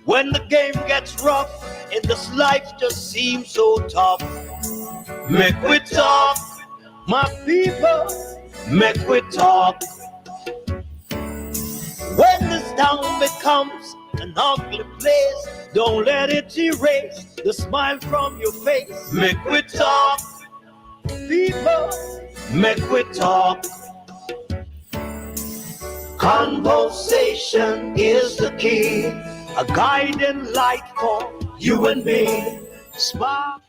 When the game gets rough and this life just seems so tough, make we talk, my people, make we talk. When this town becomes an ugly place, don't let it erase the smile from your face. Make we talk, people, make we talk. Conversation is the key, a guiding light for you and me. Spark.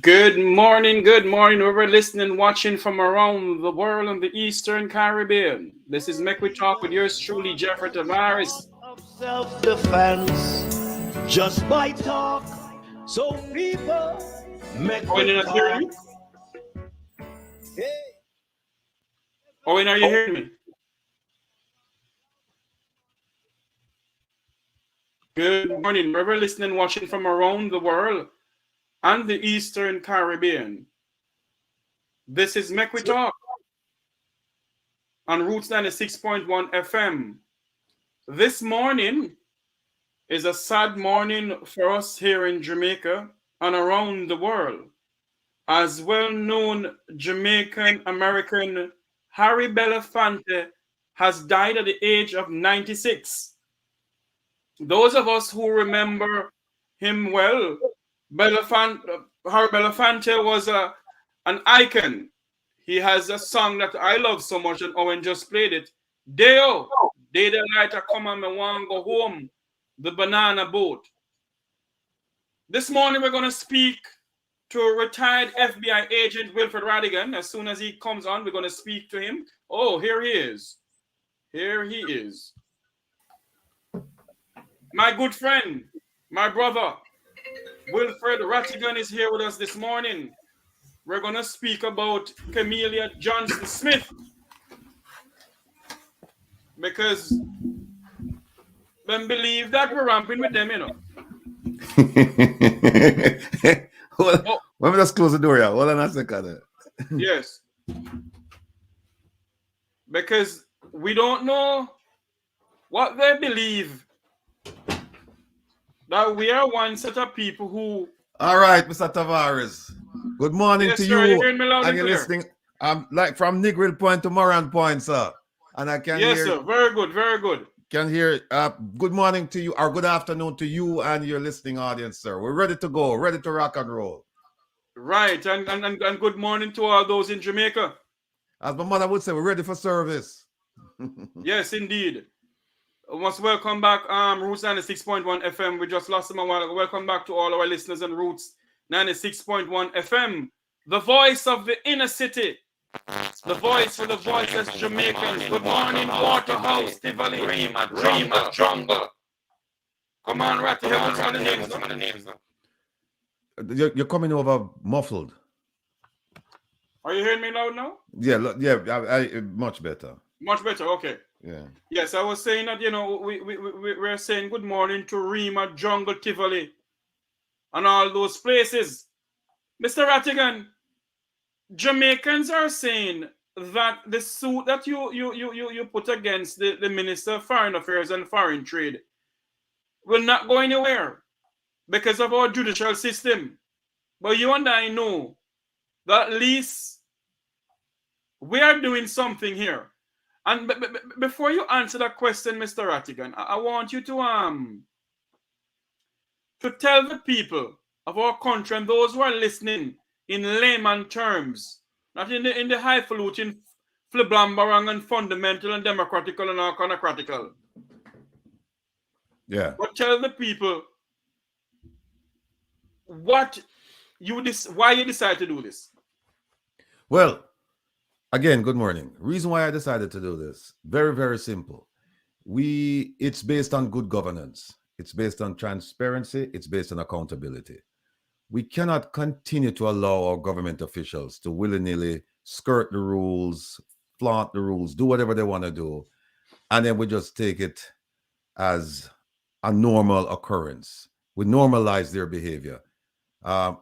Good morning, we're listening, watching from around the world in the Eastern Caribbean. This is Make We Talk with yours truly, Jeffrey Tavares. Of self-defense, just by talk, so people make we talk. Hey. Owen, are you hearing me? Good morning, we're listening, watching from around the world and the Eastern Caribbean. This is Make We Talk on Roots 96.1 FM. This morning is a sad morning for us here in Jamaica and around the world, as well-known Jamaican American Harry Belafonte has died at the age of 96. Those of us who remember him well, Harry Belafonte was an icon. He has a song that I love so much, and Owen just played it. Deo, day the light I come and I want to go home, the banana boat. This morning we're going to speak to retired FBI agent Wilfred Rattigan. As soon as he comes on, we're going to speak to him. Oh, here he is. Here he is. My good friend, my brother, Wilfred Rattigan is here with us this morning. We're going to speak about Camellia Johnson Smith, because them believe that we're ramping with them, you know. Let me just close the door here. Hold on a second. Yes. Because we don't know what they believe. That we are one set of people who... All right, Mr. Tavares. Good morning to sir, you. you're hearing me loud and you're clear. listening. I'm like from Negril Point to Moran Point, sir. And I can hear... Yes, sir. Very good, very good. Can hear... good morning to you, or good afternoon to you and your listening audience, sir. We're ready to go, ready to rock and roll. Right, and good morning to all those in Jamaica. As my mother would say, we're ready for service. Yes, indeed. Must welcome back Roots 96.1 FM. We just lost them a while ago. Welcome back to all our listeners on Roots 96.1 FM. The voice of the inner city. The voice for the voiceless Jamaicans. Good morning, Waterhouse, Tivoli, Rima, Jungle. Come on, Ratty, help us on the names. You're coming over muffled. Are you hearing me loud now? Yeah, much better. Much better, okay. Yeah. Yes, I was saying that, you know, we're saying good morning to Rima, Jungle, Tivoli, and all those places. Mr. Rattigan, Jamaicans are saying that the suit that you put against the Minister of Foreign Affairs and Foreign Trade will not go anywhere because of our judicial system. But you and I know that at least we are doing something here. And before you answer that question, Mr. Rattigan, I want you to tell the people of our country and those who are listening in layman terms, not in the highfalutin, fliblambarang and fundamental and democratical and iconocratical. Yeah. But tell the people why you decide to do this. Well, again, good morning. Reason why I decided to do this, very, very simple. It's based on good governance. It's based on transparency. It's based on accountability. We cannot continue to allow our government officials to willy-nilly skirt the rules, flaunt the rules, do whatever they want to do, and then we just take it as a normal occurrence. We normalize their behavior.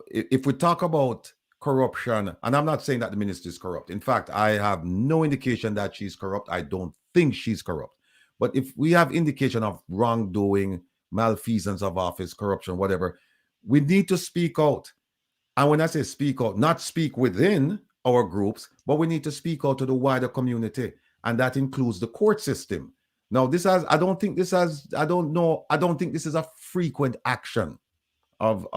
If we talk about corruption, and I'm not saying that the minister is corrupt. In fact, I have no indication that she's corrupt. I don't think she's corrupt. But if we have indication of wrongdoing, malfeasance of office, corruption, whatever, we need to speak out. And when I say speak out, not speak within our groups, but we need to speak out to the wider community. And that includes the court system. Now, I don't think this is a frequent action of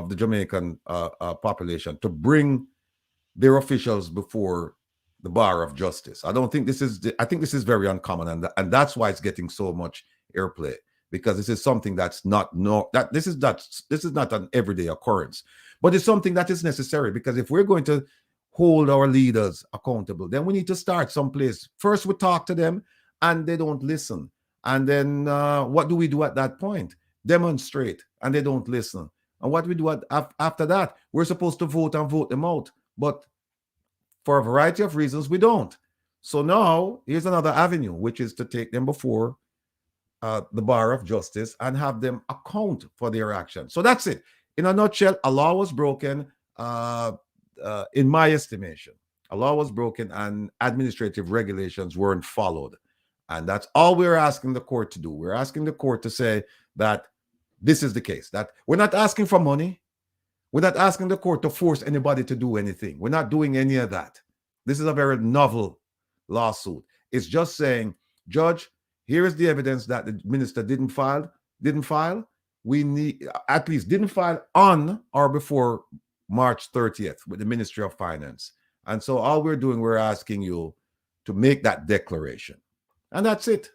the Jamaican population to bring their officials before the bar of justice. I think this is very uncommon, and that's why it's getting so much airplay, because this is something this is not an everyday occurrence, but it's something that is necessary, because if we're going to hold our leaders accountable, then we need to start someplace. First, we talk to them, and they don't listen. And then what do we do at that point? Demonstrate, and they don't listen. And what we do after that, we're supposed to vote them out. But for a variety of reasons, we don't. So now, here's another avenue, which is to take them before the bar of justice and have them account for their actions. So that's it. In a nutshell, a law was broken, in my estimation. A law was broken and administrative regulations weren't followed. And that's all we're asking the court to do. We're asking the court to say that this is the case, that we're not asking for money. We're not asking the court to force anybody to do anything. We're not doing any of that. This is a very novel lawsuit. It's just saying, Judge, here is the evidence that the minister didn't file. We need, at least didn't file on or before March 30th with the Ministry of Finance. And so all we're asking you to make that declaration. And that's it.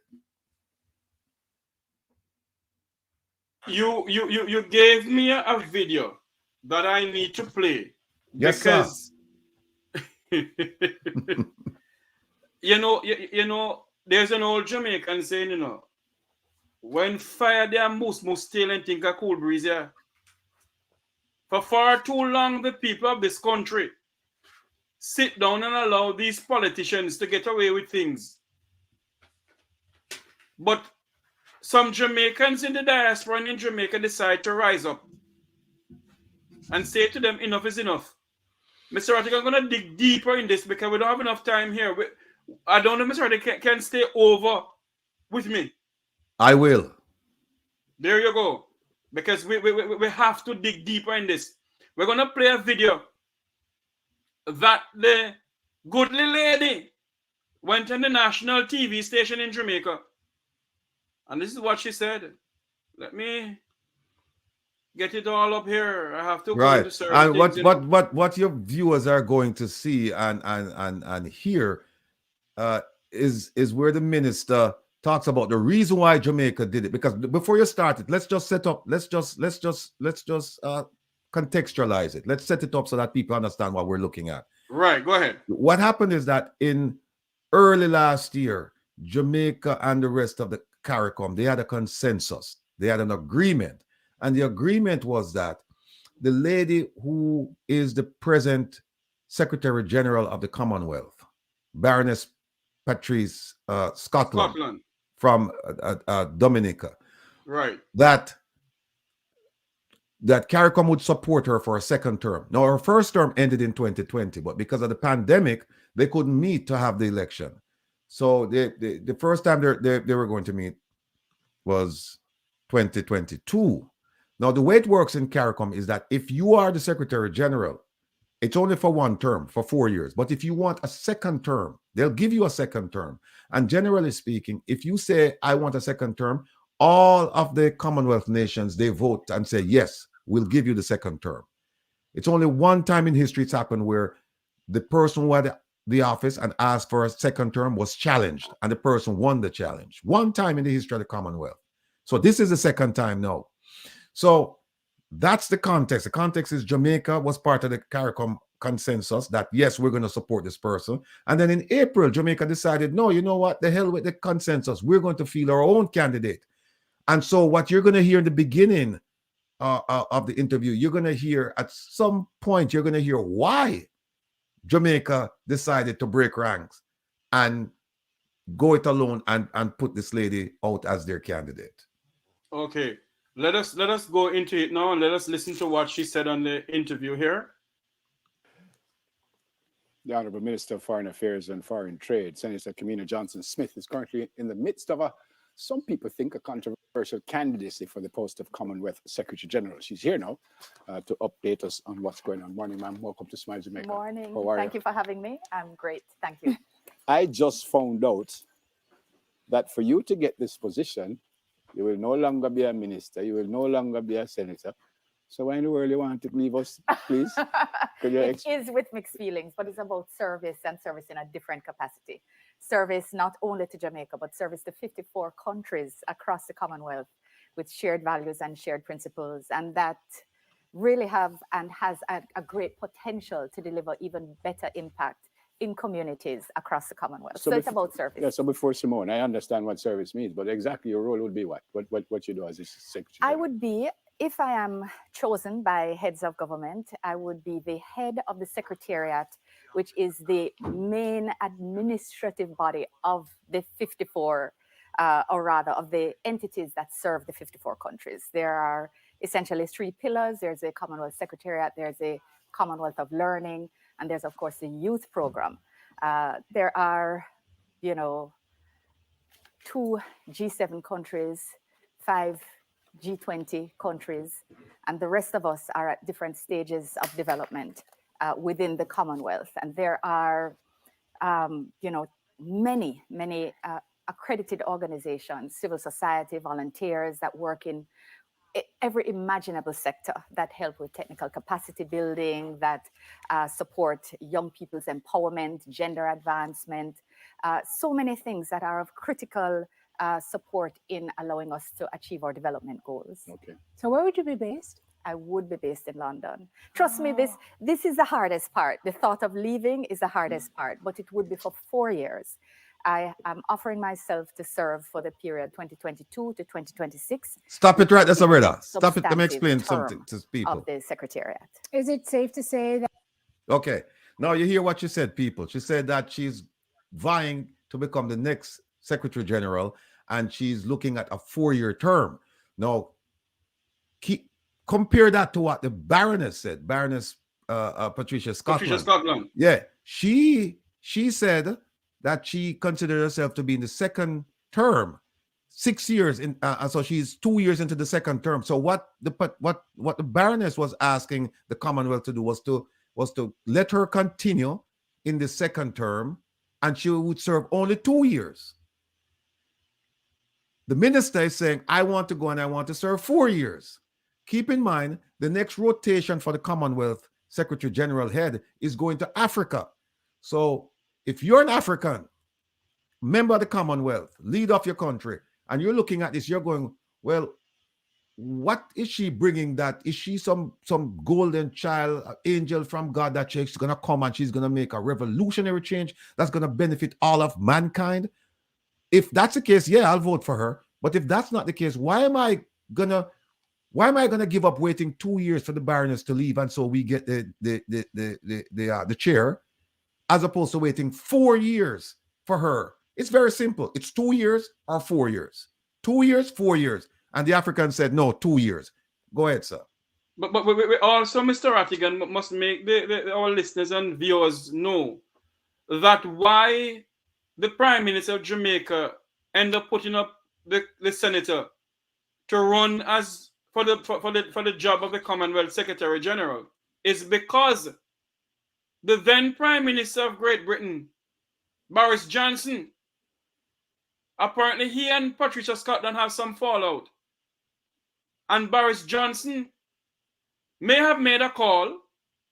You gave me a video that I need to play. Yes, because sir. you know, there's an old Jamaican saying, when fire there must tail and think a cool breeze here. For far too long, the people of this country sit down and allow these politicians to get away with things. But some Jamaicans in the diaspora and in Jamaica decide to rise up and say to them, enough is enough. Mr. Rattigan, I'm going to dig deeper in this because we don't have enough time here. I don't know if Mr. Rattigan can stay over with me. I will. There you go. Because we have to dig deeper in this. We're going to play a video that the goodly lady went on the national TV station in Jamaica. And this is what she said. Let me get it all up here. I have to go into certain and things. what your viewers are going to see and hear is where the minister talks about the reason why Jamaica did it. Because before you start it, let's just contextualize it. Let's set it up so that people understand what we're looking at. Right, go ahead. What happened is that in early last year, Jamaica and the rest of the CARICOM, they had a consensus. They had an agreement. And the agreement was that the lady who is the present Secretary General of the Commonwealth, Baroness Patrice Scotland, from Dominica, right, that CARICOM would support her for a second term. Now, her first term ended in 2020, but because of the pandemic, they couldn't meet to have the election. So the first time they were going to meet was 2022. Now, the way it works in CARICOM is that if you are the Secretary General, it's only for one term, for 4 years. But if you want a second term, they'll give you a second term. And generally speaking, if you say, I want a second term, all of the Commonwealth nations, they vote and say, yes, we'll give you the second term. It's only one time in history it's happened where the person who had the office and asked for a second term was challenged, and the person won the challenge. One time in the history of the Commonwealth. So this is the second time now. So that's the context. The context is Jamaica was part of the CARICOM consensus that, yes, we're going to support this person. And then in April, Jamaica decided, no, you know what? The hell with the consensus. We're going to field our own candidate. And so what you're going to hear in the beginning of the interview, you're going to hear at some point, you're going to hear why Jamaica decided to break ranks and go it alone and put this lady out as their candidate. Okay. Let us go into it now and let us listen to what she said on the interview here. The Honourable Minister of Foreign Affairs and Foreign Trade, Senator Kamina Johnson-Smith, is currently in the midst of a some people think, a controversial candidacy for the post of Commonwealth Secretary General. She's here now to update us on what's going on. Morning, ma'am. Welcome to Smile Jamaica. Morning. How are Thank you for having me. I'm great. Thank you. I just found out that for you to get this position, you will no longer be a minister. You will no longer be a senator. So why in the world you want to leave us, please? It is with mixed feelings, but it's about service and service in a different capacity. Service not only to Jamaica, but service to 54 countries across the Commonwealth with shared values and shared principles, and that really have and has a great potential to deliver even better impact in communities across the Commonwealth. So it's about service. Yeah, so before Simone, I understand what service means, but exactly your role would be what? What you do as a secretary? I would be, if I am chosen by heads of government, I would be the head of the Secretariat, which is the main administrative body of the 54, or rather of the entities that serve the 54 countries. There are essentially three pillars. There's a Commonwealth Secretariat, there's a Commonwealth of Learning, and there's, of course, the youth program. There are, 2 G7 countries, 5 G20 countries, and the rest of us are at different stages of development within the Commonwealth. And there are, many accredited organizations, civil society, volunteers that work in every imaginable sector that help with technical capacity building, that support young people's empowerment, gender advancement, so many things that are of critical support in allowing us to achieve our development goals. Okay. So where would you be based? I would be based in London. Trust me, this is the hardest part. The thought of leaving is the hardest part, but it would be for 4 years. I am offering myself to serve for the period 2022 to 2026. Stop it right there, Sabrina. Stop it. Let me explain something to people. Of the Secretariat. Is it safe to say that? Okay. Now you hear what she said, people. She said that she's vying to become the next Secretary General, and she's looking at a 4-year term. Now, compare that to what the Baroness said. Baroness Patricia Scotland. Yeah, she said that she considered herself to be in the second term, 6 years in, so she's 2 years into the second term. So what the Baroness was asking the Commonwealth to do was to let her continue in the second term, and she would serve only 2 years. The minister is saying, I want to go and I want to serve 4 years. Keep in mind, the next rotation for the Commonwealth Secretary General head is going to Africa. So if you're an African member of the Commonwealth, leader of your country, and you're looking at this, you're going, well, what is she bringing? That is she some golden child, angel from God that she's going to come and she's going to make a revolutionary change that's going to benefit all of mankind? If that's the case, yeah, I'll vote for her. But if that's not the case, why am I gonna give up waiting 2 years for the Baroness to leave and so we get the chair, as opposed to waiting 4 years for her? It's very simple. It's 2 years or 4 years. 2 years, 4 years. And the African said, no, 2 years. Go ahead, sir. But we also, Mr. Rattigan, must make our listeners and viewers know that why the Prime Minister of Jamaica end up putting up the senator to run as for the job of the Commonwealth Secretary General is because the then Prime Minister of Great Britain, Boris Johnson, apparently he and Patricia Scotland have some fallout. And Boris Johnson may have made a call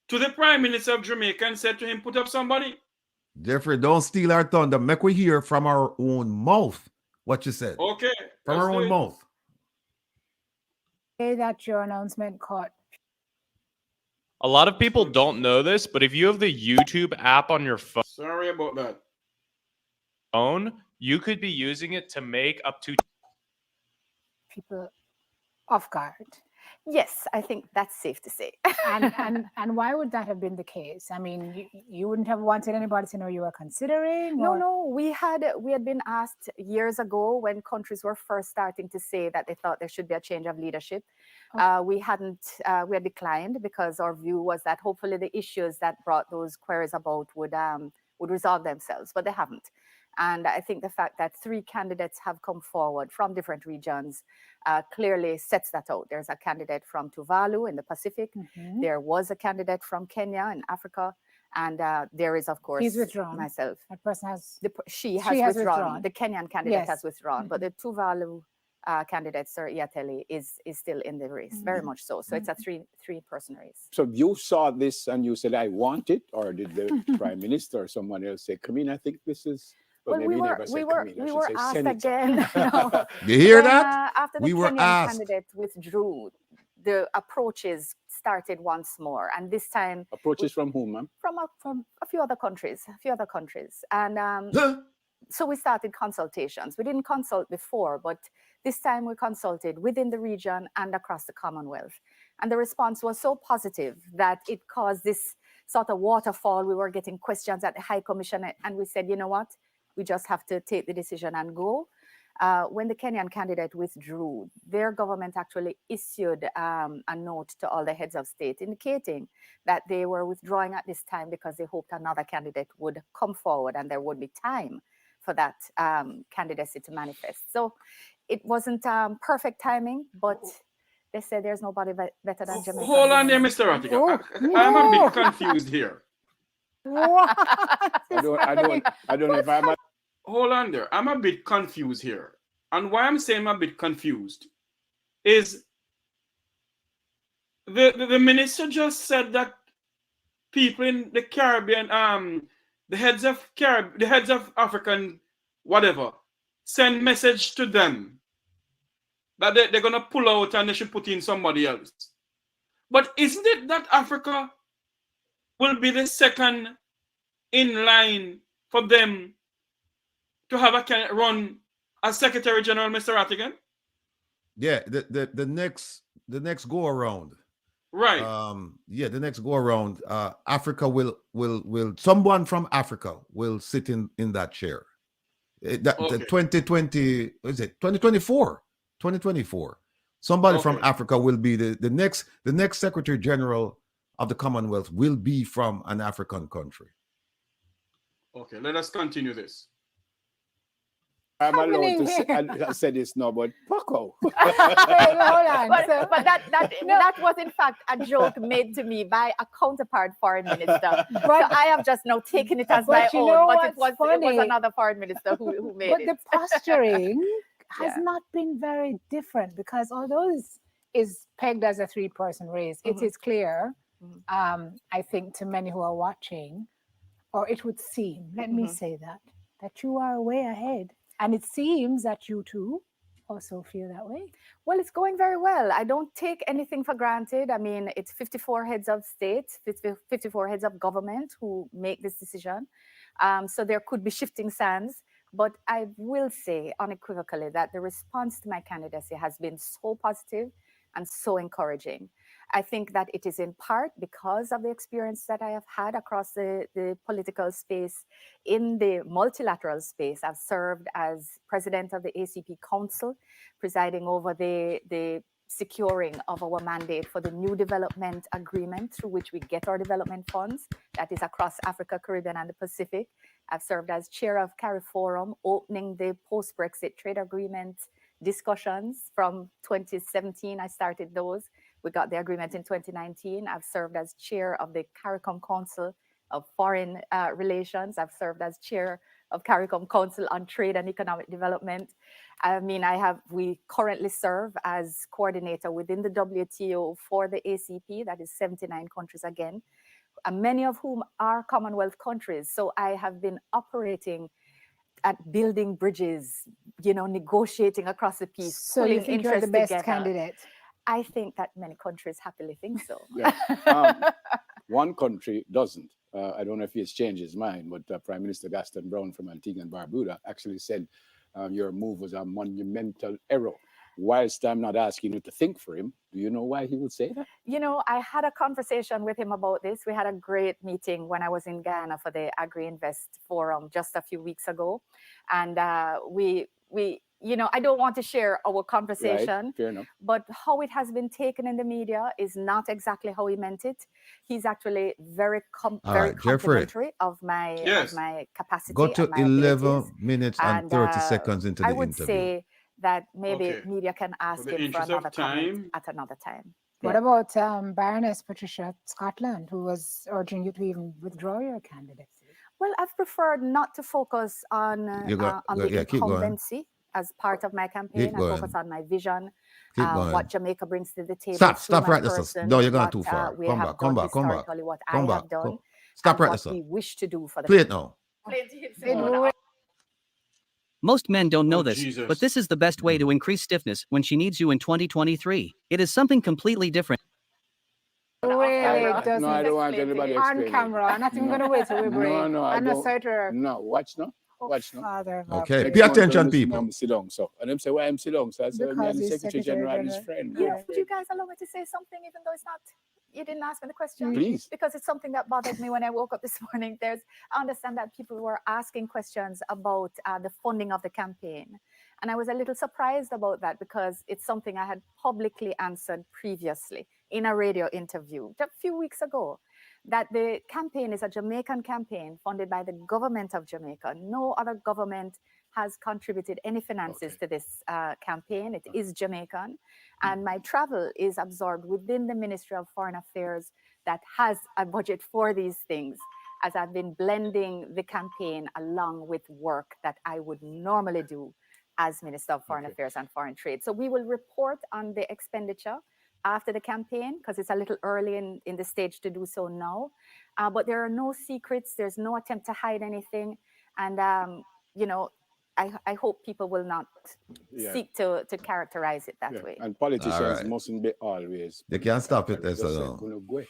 to the Prime Minister of Jamaica and said to him, put up somebody. Jeffrey, don't steal our thunder. Make we hear from our own mouth what you said. Okay. From our own mouth. Say that your announcement caught. A lot of people don't know this, but if you have the YouTube app on your phone, Sorry about that. You could be using it to make up to People off guard. Yes, I think that's safe to say. And why would that have been the case? I mean, you wouldn't have wanted anybody to know you were considering? No. We had been asked years ago when countries were first starting to say that they thought there should be a change of leadership. We had declined because our view was that hopefully the issues that brought those queries about would resolve themselves, but they haven't. And I think the fact that 3 candidates have come forward from different regions clearly sets that out. There's a candidate from Tuvalu in the Pacific. Mhm. There was a candidate from Kenya in Africa. And there is, of course, He's withdrawn. myself. That person has. She has withdrawn. The Kenyan candidate Yes. has withdrawn. But the Tuvalu candidate, Sir Iateli, is still in the race, very much so. So it's a three-person race. So you saw this and you said, I want it, or did the Prime Minister or someone else say, come in, I think this is... Well, maybe we he were, never said we come were, in, I we should were say asked senator. again. No. You hear When, that? after the We were Kenyan asked. candidate withdrew, the approaches started once more, and this time Approaches from whom, ma'am? from a few other countries, and so we started consultations. We didn't consult before, but this time we consulted within the region and across the Commonwealth, and the response was so positive that it caused this sort of waterfall. We were getting questions at the High Commission, and we said, you know what, we just have to take the decision and go. When the Kenyan candidate withdrew, their government actually issued a note to all the heads of state indicating that they were withdrawing at this time because they hoped another candidate would come forward and there would be time for that candidacy to manifest. So it wasn't perfect timing, but they said there's nobody better than Jamaica. Hold on there, Mr. Rattigan. I'm a bit confused here. What? I don't know if I'm... Hold on there. I'm a bit confused here. And why I'm saying I'm a bit confused is the minister just said that people in the Caribbean, the heads of African whatever, send message to them that they're gonna pull out and they should put in somebody else. But isn't it that Africa will be the second in line for them to have a candidate run as Secretary General, Mr. Rattigan? Yeah, the next go around. Right. The next go around, Africa will someone from Africa will sit in that chair. The 2020, what is it? 2024. Somebody from Africa will be the next Secretary General of the Commonwealth will be from an African country. Okay, let us continue this. I'm allowed to say, I said this now, but Paco. Hold on. But that was in fact a joke made to me by a counterpart foreign minister. So I have just now taken it as my own. But it was another foreign minister who made it. But the posturing has not been very different, because although this is pegged as a 3-person race, it is clear, I think, to many who are watching, or it would seem, let me say that you are way ahead. And it seems that you too also feel that way. Well, it's going very well. I don't take anything for granted. I mean, it's 54 heads of state, 54 heads of government who make this decision. So there could be shifting sands. But I will say unequivocally that the response to my candidacy has been so positive and so encouraging. I think that it is in part because of the experience that I have had across the political space. In the multilateral space, I've served as president of the ACP Council, presiding over the securing of our mandate for the new development agreement through which we get our development funds. That is across Africa, Caribbean, and the Pacific. I've served as chair of CARI Forum, opening the post-Brexit trade agreement discussions from 2017. I started those. We got the agreement in 2019. I've served as chair of the CARICOM Council of Foreign Relations. I've served as chair of CARICOM Council on Trade and Economic Development. I mean, we currently serve as coordinator within the WTO for the ACP, that is 79 countries again, and many of whom are Commonwealth countries. So I have been operating at building bridges, negotiating across the piece. So you think you're the best candidate? I think that many countries happily think so. One country doesn't. I don't know if he has changed his mind, but Prime Minister Gaston Brown from Antigua and Barbuda actually said your move was a monumental error. Whilst I'm not asking you to think for him, do you know why he would say that? I had a conversation with him about this. We had a great meeting when I was in Ghana for the Agri-Invest Forum just a few weeks ago. And we I don't want to share our conversation, Right. Fair enough. but how it has been taken in the media is not exactly how he meant it. He's actually very All very right, Jeffrey, complimentary of my Yes. capacity go and to my abilities. 11 minutes and And 30 seconds into I the would interview. say that maybe Okay. media can ask the him for interest another of comment time, at another time. What about Baroness Patricia Scotland, who was urging you to even withdraw your candidacy? Well, I've preferred not to focus on You got, the yeah, keep going. incumbency as part of my campaign. Keep I going. focus on my vision, Keep going. what Jamaica brings to the table through Stop my right there. person, No, you're going what too far. we Come have back, come done back, come back. historically, what I Come back. have done, Stop and right what there, we sir. wish to do for the Play it now. Most men don't know Oh, this, Jesus. but this is the best way to increase stiffness when she needs you in 2023. It is something completely different. Really doesn't. No, I don't want anybody On explaining. camera. I'm not even No. going to wait till we break. No, I I'm not don't. sorry to. No, watch no. Oh, Watch no. Father of Okay, God. pay attention, people. I'm sit down. So, and them say, why I'm sit down? So I said, me Because and the he's Secretary General and his friend. Yeah. Would you guys allow me to say something, even though it's not? You didn't ask me the question. Please. Because it's something that bothered me when I woke up this morning. I understand that people were asking questions about the funding of the campaign. And I was a little surprised about that because it's something I had publicly answered previously in a radio interview a few weeks ago, that the campaign is a Jamaican campaign funded by the government of Jamaica. No other government has contributed any finances to this campaign. It is Jamaican. And my travel is absorbed within the Ministry of Foreign Affairs that has a budget for these things, as I've been blending the campaign along with work that I would normally do as Minister of Foreign Affairs and Foreign Trade. So we will report on the expenditure after the campaign, because it's a little early in the stage to do so now. But there are no secrets. There's no attempt to hide anything. And, I hope people will not seek to characterize it that way. And politicians right. mustn't be always. They can't stop it, Just Esther, say, no. "Gonna go."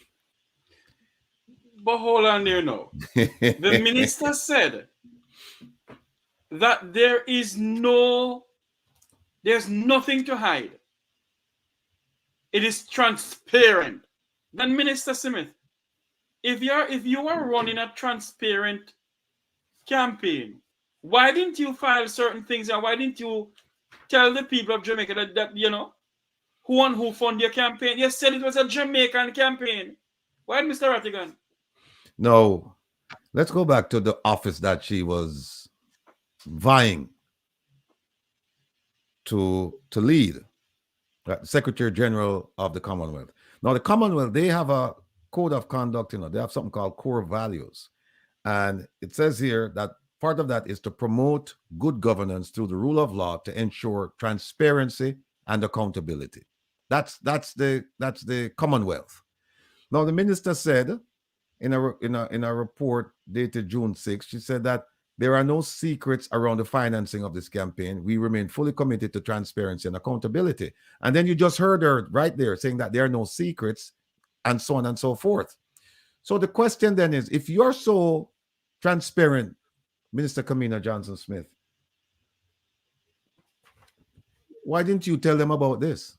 But hold on there now. The minister said that there's nothing to hide. It is transparent. Then Minister Smith, if you are running a transparent campaign, why didn't you file certain things, and why didn't you tell the people of Jamaica that who and who fund your campaign? You said it was a Jamaican campaign. Why, Mr. Rattigan? No, let's go back to the office that she was vying to lead, Secretary General of the Commonwealth. Now, the Commonwealth, they have a code of conduct, they have something called core values. And it says here that part of that is to promote good governance through the rule of law to ensure transparency and accountability. That's the Commonwealth. Now, the minister said in a report dated June 6th, she said that there are no secrets around the financing of this campaign. We remain fully committed to transparency and accountability. And then you just heard her right there saying that there are no secrets and so on and so forth. So the question then is, if you're so transparent, Minister Kamina Johnson-Smith, why didn't you tell them about this?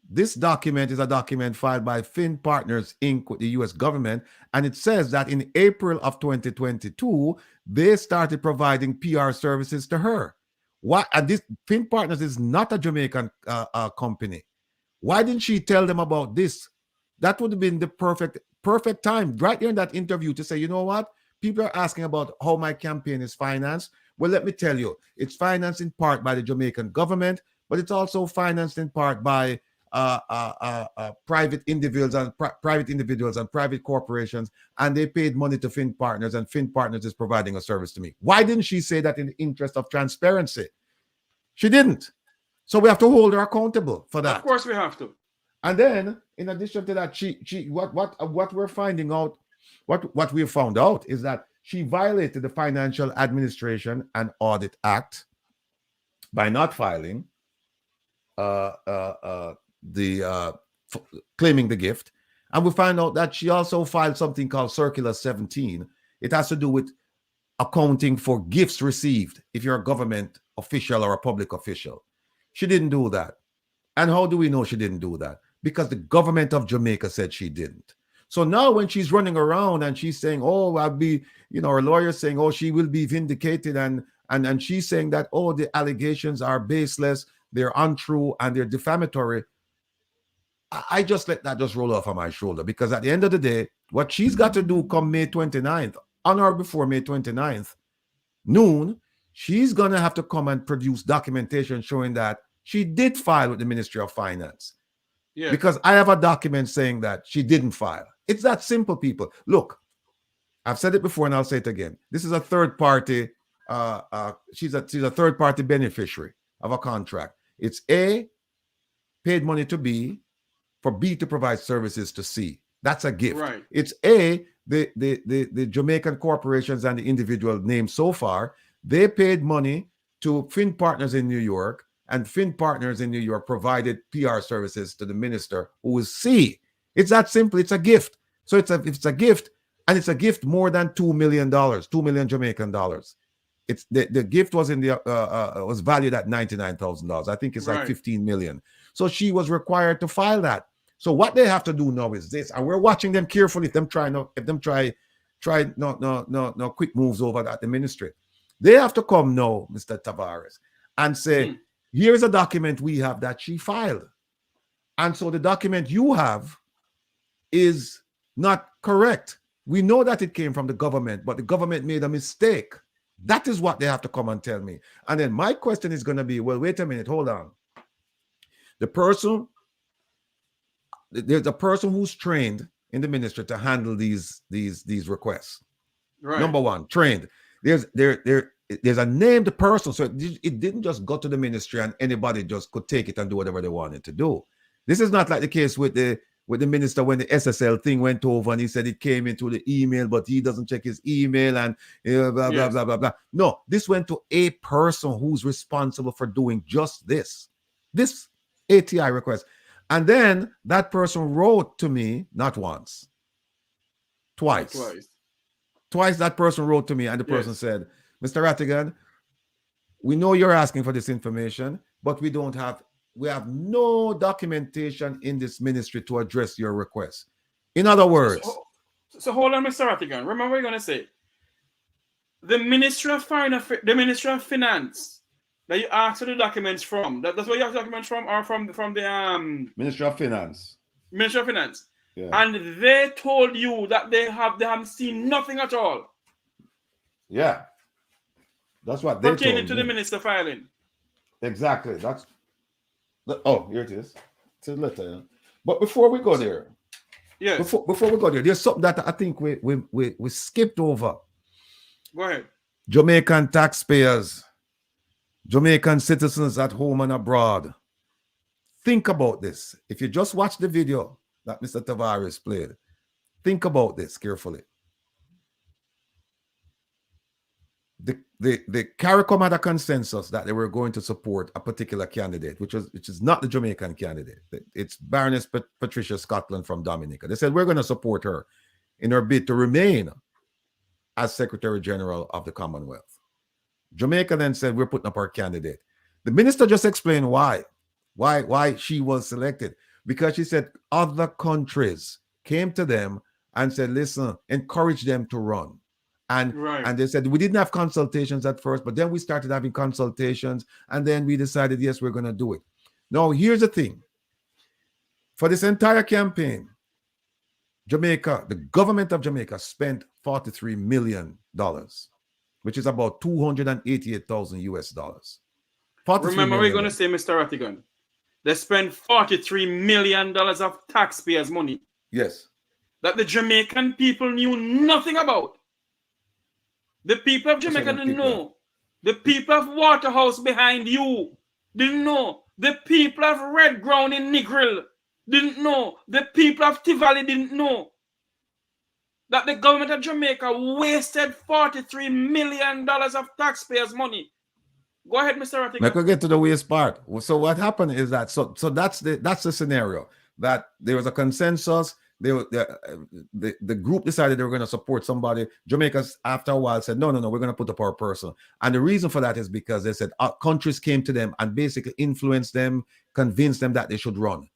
This document is a document filed by Finn Partners Inc. with the U.S. government, and it says that in April of 2022, they started providing PR services to her. Why? And this Finn Partners is not a Jamaican company. Why didn't she tell them about this? That would have been the perfect time right there in that interview to say, you know what? People are asking about how my campaign is financed. Well, let me tell you, it's financed in part by the Jamaican government, but it's also financed in part by private individuals and private corporations, and they paid money to Finn Partners, and Finn Partners is providing a service to me. Why didn't she say that in the interest of transparency? She didn't. So we have to hold her accountable for that. Of course we have to. And then, in addition to that, what we're finding out, what we found out is that she violated the Financial Administration and Audit Act by not filing claiming the gift. And we find out that she also filed something called Circular 17. It has to do with accounting for gifts received if you're a government official or a public official. She didn't do that. And how do we know she didn't do that? Because the government of Jamaica said she didn't. So now when she's running around and she's saying, oh, her lawyer's saying, oh, she will be vindicated and and she's saying that, oh, the allegations are baseless, they're untrue, and they're defamatory. I just let that just roll off on my shoulder, because at the end of the day, what she's got to do come May 29th, on or before May 29th, noon, she's going to have to come and produce documentation showing that she did file with the Ministry of Finance. Yeah. Because I have a document saying that she didn't file. It's that simple, people. Look, I've said it before and I'll say it again. This is a third party. She's a third party beneficiary of a contract. It's A, paid money to B, for B to provide services to C. That's a gift. Right. It's A, the Jamaican corporations and the individual named so far, they paid money to Fin Partners in New York, and Fin Partners in New York provided PR services to the minister, who is C. It's that simple. It's a gift. So it's a gift, and it's a gift more than $2 million, 2 million Jamaican dollars. It's the gift was was valued at $99,000. I think it's like 15 million. So she was required to file that. So what they have to do now is this, and we're watching them carefully. If them try no quick moves over at the ministry, they have to come now, Mr. Tavares, and say, here's a document we have that she filed, and so the document you have is not correct. We know that it came from the government, but the government made a mistake. That is what they have to come and tell me. And then my question is going to be, well, wait a minute, hold on. There's a person who's trained in the ministry to handle these requests. Right. Number one, trained. There's a named person, so it didn't just go to the ministry and anybody just could take it and do whatever they wanted to do. This is not like the case with the minister when the SSL thing went over and he said it came into the email, but he doesn't check his email and blah, blah, blah, blah, blah. No, this went to a person who's responsible for doing just this ATI request. And then that person wrote to me, not once, twice that person wrote to me, and the person said, Mr. Rattigan, we know you're asking for this information, but we have no documentation in this ministry to address your request. In other words, so hold on, Mr. Rattigan. Remember what you're going to say. The Ministry of Finance that you asked for the documents from, that's where you have documents from, or from the Ministry of Finance. Ministry of Finance. Yeah. And they told you that they haven't seen nothing at all. Yeah. That's what they told me. Pertaining to the minister filing. Exactly. Here it is. It's a letter. But before we go there, before we go there, there's something that I think we skipped over. Go ahead. Jamaican taxpayers, Jamaican citizens at home and abroad. Think about this. If you just watch the video that Mr. Tavares played, think about this carefully. The CARICOM had a consensus that they were going to support a particular candidate, which is not the Jamaican candidate. It's Baroness Patricia Scotland from Dominica. They said, we're going to support her in her bid to remain as Secretary General of the Commonwealth. Jamaica then said, we're putting up our candidate. The minister just explained why she was selected. Because she said other countries came to them and said, listen, encourage them to run. And they said, we didn't have consultations at first, but then we started having consultations, and then we decided, yes, we're going to do it. Now, here's the thing. For this entire campaign, Jamaica, the government of Jamaica spent $43 million, which is about $288,000 US. Remember, we're going to say, Mr. Rattigan, they spent $43 million of taxpayers' money. Yes. That the Jamaican people knew nothing about. The people of Jamaica didn't know. The people of Waterhouse behind you didn't know. The people of Red Ground in Negril didn't know. The people of Tivoli didn't know. That the government of Jamaica wasted $43 million of taxpayers' money. Go ahead, Mr. Rattigan. Let's get to the waste part. So what happened is that so that's the scenario, that there was a consensus. The group decided they were going to support somebody. Jamaica, after a while, said, no, we're going to put up our person. And the reason for that is because they said countries came to them and basically influenced them, convinced them that they should run.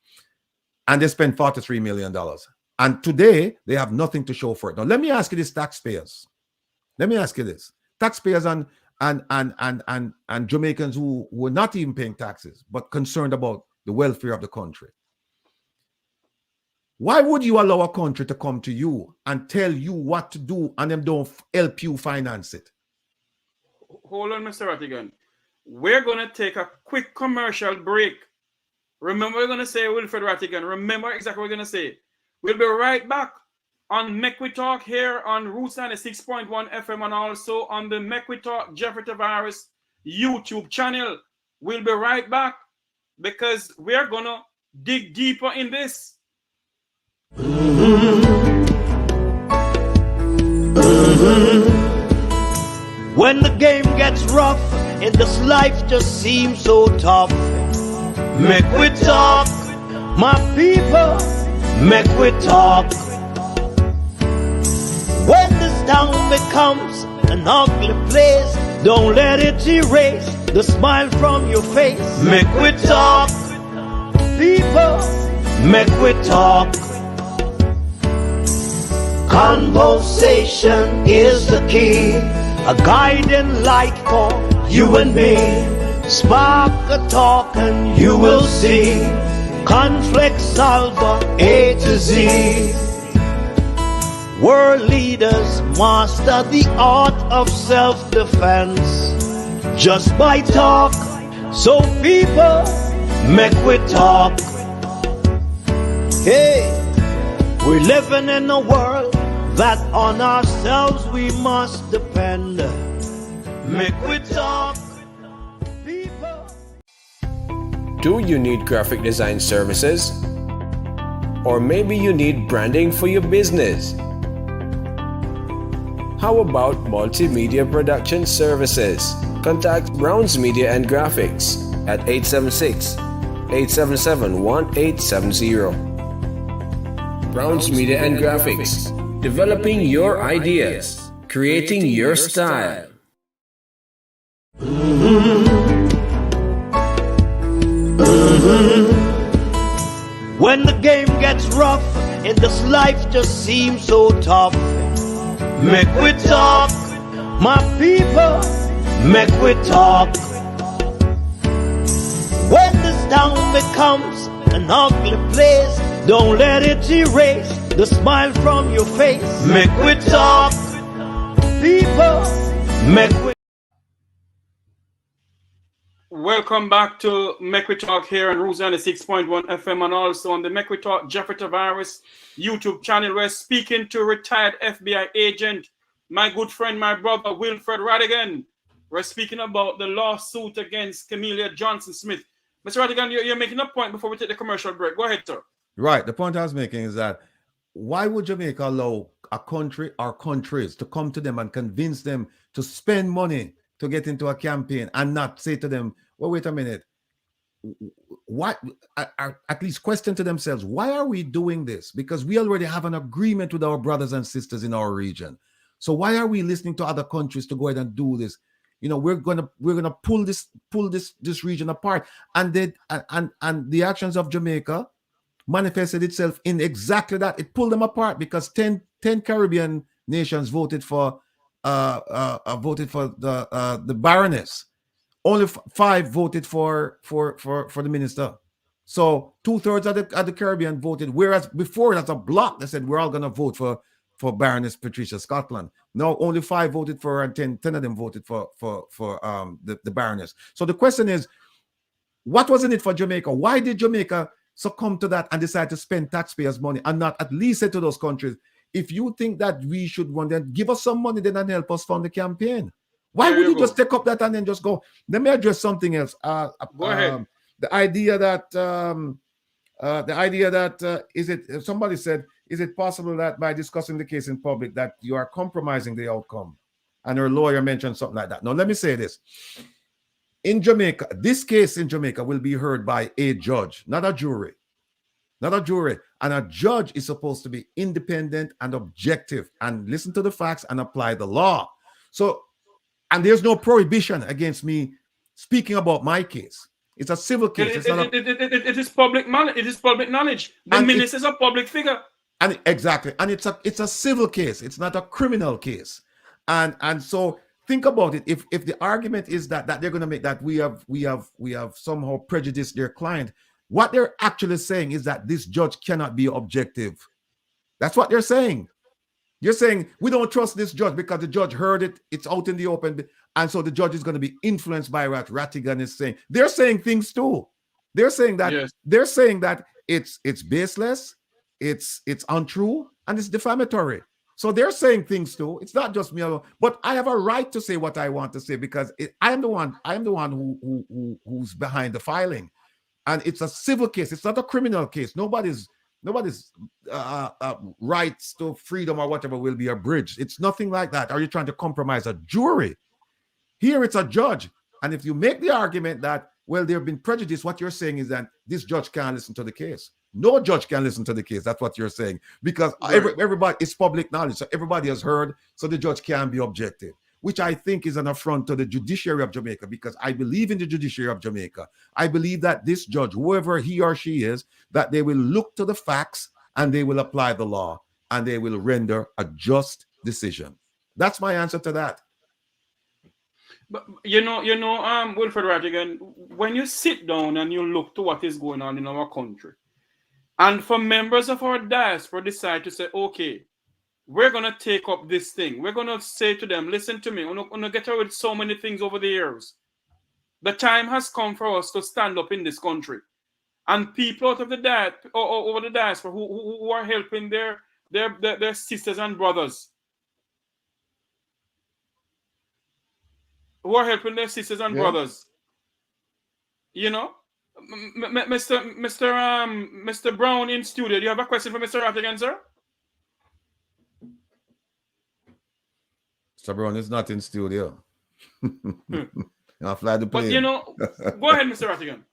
And they spent $43 million. And today, they have nothing to show for it. Now, let me ask you this, taxpayers. Let me ask you this. Taxpayers and and Jamaicans who were not even paying taxes, but concerned about the welfare of the country. Why would you allow a country to come to you and tell you what to do and them don't help you finance it? Hold on, Mr. Rattigan. We're going to take a quick commercial break. Remember, we're going to say Wilfred Rattigan. Remember exactly what we're going to say. We'll be right back on Make We Talk here on Roots 96.1 FM and also on the Make We Talk Jeffrey Tavares YouTube channel. We'll be right back because we're going to dig deeper in this. When the game gets rough and this life just seems so tough, make we talk, my people, make we talk. When this town becomes an ugly place, don't let it erase the smile from your face. Make we talk, people, make we talk. Conversation is the key, a guiding light for you and me. Spark a talk and you will see. Conflict solver A to Z. World leaders master the art of self-defense just by talk. So people, make we talk. Hey, we're living in a world that on ourselves we must depend. Make we talk, people. Do you need graphic design services? Or maybe you need branding for your business? How about multimedia production services? Contact Browns Media and Graphics at 876-877-1870. Browns Media and Graphics. Developing your ideas, creating your style. When the game gets rough and this life just seems so tough, make we talk, my people, make we talk. When this town becomes an ugly place, don't let it erase the smile from your face. Make we talk, people, make we. Welcome back to Make We Talk here on Roots 96.1 FM and also on the Make We Talk Jeffrey Tavares YouTube channel. We're speaking to retired FBI agent, my good friend, my brother, Wilfred Rattigan. We're speaking about the lawsuit against Camellia Johnson Smith. Mr. Rattigan, you're making a point before we take the commercial break. Go ahead, sir. Right. The point I was making is that why would Jamaica allow a country or countries to come to them and convince them to spend money to get into a campaign and not say to them, well, wait a minute, what, at least question to themselves, why are we doing this? Because we already have an agreement with our brothers and sisters in our region. So why are we listening to other countries to go ahead and do this? You know, we're gonna pull this region apart. And the actions of Jamaica manifested itself in exactly that. It pulled them apart because 10 Caribbean nations voted for the Baroness. Only 5 voted for the minister. So 2/3 of the Caribbean voted, whereas before as a bloc they said we're all gonna vote for Baroness Patricia Scotland. Now only 5 voted for her, and 10 of them voted for the Baroness. So the question is, what was in it for Jamaica? Why did Jamaica succumb to that and decide to spend taxpayers' money and not at least say to those countries, if you think that we should run, then give us some money then and help us fund the campaign? Why would you just take up that and then just go? Let me address something else. Go ahead. The idea that somebody said, is it possible that by discussing the case in public that you are compromising the outcome? And her lawyer mentioned something like that. Now, let me say this. In Jamaica, this case in Jamaica will be heard by a judge, not a jury. Not a jury. And a judge is supposed to be independent and objective and listen to the facts and apply the law. So, and there's no prohibition against me speaking about my case. It's a civil case. It is public knowledge. It is public knowledge. The minister is a public figure. And exactly. And it's a civil case. It's not a criminal case. And so think about it. If the argument is that they're going to make that we have somehow prejudiced their client, what they're actually saying is that this judge cannot be objective. That's what they're saying. You're saying we don't trust this judge because the judge heard it. It's out in the open, and so the judge is going to be influenced by what Rattigan is saying. They're saying things too. They're saying that it's baseless, it's untrue, and it's defamatory. So they're saying things too. It's not just me alone, but I have a right to say what I want to say because I am the one who's behind the filing, and it's a civil case. It's not a criminal case. Nobody's rights to freedom or whatever will be abridged. It's nothing like that. Are you trying to compromise a jury? Here it's a judge, and if you make the argument that well there have been prejudice, what you're saying is that this judge can't listen to the case. No judge can listen to the case. That's what you're saying because everybody, it's public knowledge, so everybody has heard. So the judge can be objective, which I think is an affront to the judiciary of Jamaica because I believe in the judiciary of Jamaica. I believe that this judge, whoever he or she is, that they will look to the facts and they will apply the law and they will render a just decision. That's my answer to that. But Wilfred Rattigan, when you sit down and you look to what is going on in our country, and for members of our diaspora decide to say, okay, we're going to take up this thing. We're going to say to them, listen to me, I'm going to get away with so many things over the years. The time has come for us to stand up in this country. And people out of the over the diaspora who are helping their sisters and brothers. Who are helping their sisters and brothers. You know? Mr. Brown in studio, do you have a question for Mr. Rattigan, sir? Mr. Brown is not in studio. I'll fly the plane. But go ahead, Mr. Rattigan.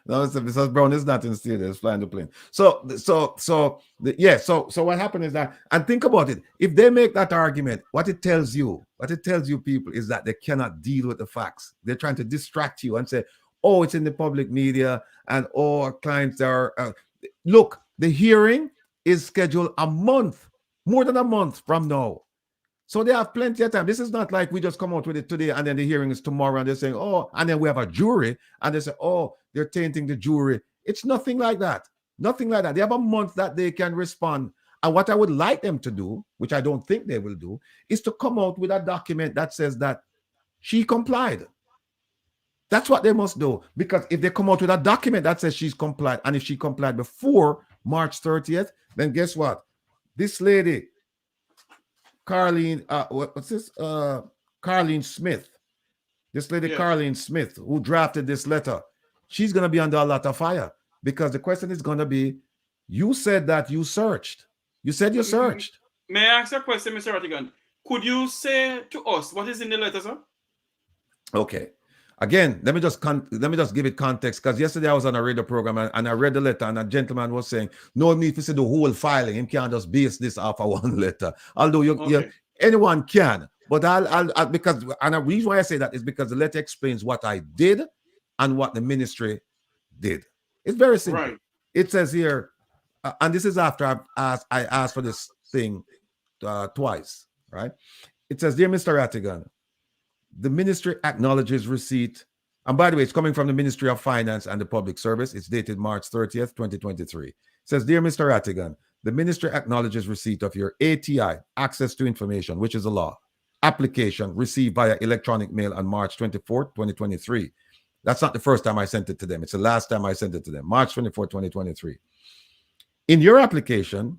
No, Mr. Brown is not in studio. He's flying the plane. So what happened is that, and think about it. If they make that argument, what it tells you people is that they cannot deal with the facts. They're trying to distract you and say, oh, it's in the public media, and our clients are. Look, the hearing is scheduled more than a month from now. So they have plenty of time. This is not like we just come out with it today and then the hearing is tomorrow and they're saying, oh, and then we have a jury and they say, oh, they're tainting the jury. It's nothing like that. Nothing like that. They have a month that they can respond. And what I would like them to do, which I don't think they will do, is to come out with a document that says that she complied. That's what they must do. Because if they come out with a document that says she's complied, and if she complied before March 30th, then guess what? This lady, Carleen, what's this? Carleen Smith. This lady, Carleen Smith, who drafted this letter, she's going to be under a lot of fire because the question is going to be, you said that you searched. You said you searched. May I ask a question, Mr. Rattigan? Could you say to us what is in the letter, sir? Okay. Again, let me just give it context because yesterday I was on a radio program and I read the letter and a gentleman was saying, no need to see the whole filing. Him can't just base this off of one letter. Although anyone can, but I'll because the reason why I say that is because the letter explains what I did and what the ministry did. It's very simple. Right. It says here, and this is after I asked for this thing twice, right? It says, dear Mr. Rattigan, the ministry acknowledges receipt. And by the way, it's coming from the Ministry of Finance and the Public Service. It's dated March 30th, 2023. It says, dear Mr. Rattigan, the ministry acknowledges receipt of your ATI, access to information, which is a law, application received via electronic mail on March 24th, 2023. That's not the first time I sent it to them. It's the last time I sent it to them, March 24th, 2023. In your application,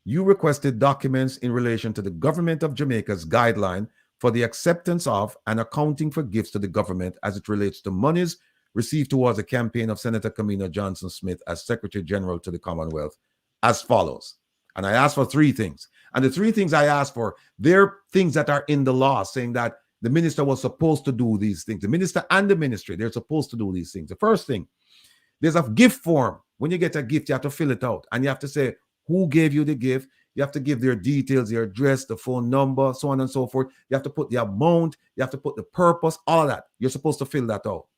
you requested documents in relation to the government of Jamaica's guideline for the acceptance of and accounting for gifts to the government as it relates to monies received towards the campaign of Senator Kamina Johnson Smith as Secretary General to the Commonwealth as follows. And I asked for three things. And the three things I asked for, they're things that are in the law saying that the minister was supposed to do these things. The minister and the ministry, they're supposed to do these things. The first thing, there's a gift form. When you get a gift, you have to fill it out. And you have to say who gave you the gift. You have to give their details, their address, the phone number, so on and so forth. You have to put the amount. You have to put the purpose, all that. You're supposed to fill that out.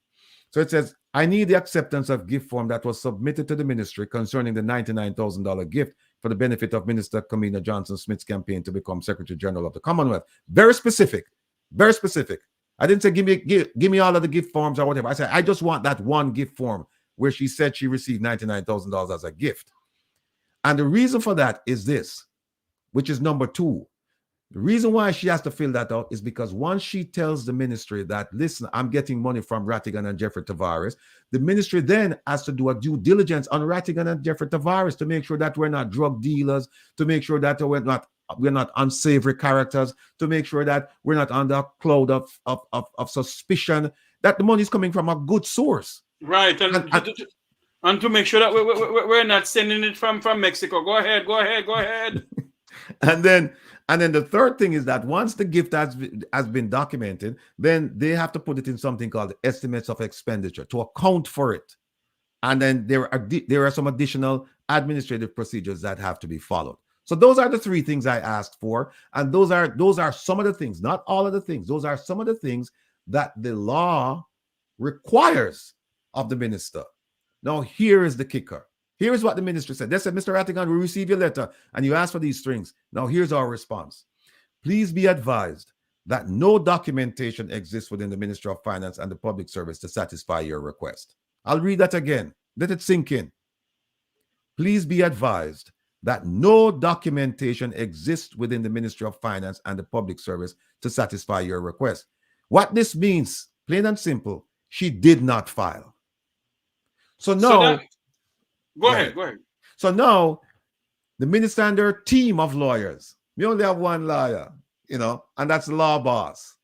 So it says, I need the acceptance of gift form that was submitted to the ministry concerning the $99,000 gift for the benefit of Minister Kamina Johnson Smith's campaign to become Secretary General of the Commonwealth. Very specific. Very specific. I didn't say give me all of the gift forms or whatever. I said I just want that one gift form where she said she received $99,000 as a gift. And the reason for that is this, which is number 2. The reason why she has to fill that out is because once she tells the ministry that, listen, I'm getting money from Rattigan and Jeffrey Tavares, the ministry then has to do a due diligence on Rattigan and Jeffrey Tavares to make sure that we're not drug dealers, to make sure that we're not unsavory characters, to make sure that we're not under a cloud of suspicion, that the money is coming from a good source. Right, and to make sure that we're not sending it from Mexico. Go ahead. And then the third thing is that once the gift has been documented, then they have to put it in something called estimates of expenditure to account for it. And then there are some additional administrative procedures that have to be followed. So those are the 3 things I asked for. And those are some of the things, not all of the things. Those are some of the things that the law requires of the minister. Now, here is the kicker. Here is what the ministry said. They said, Mr. Rattigan, we received your letter and you asked for these things. Now, here's our response. Please be advised that no documentation exists within the Ministry of Finance and the Public Service to satisfy your request. I'll read that again. Let it sink in. Please be advised that no documentation exists within the Ministry of Finance and the Public Service to satisfy your request. What this means, plain and simple, she did not file. So now... Go ahead. So now, the minister and their team of lawyers, we only have one lawyer, and that's the law boss,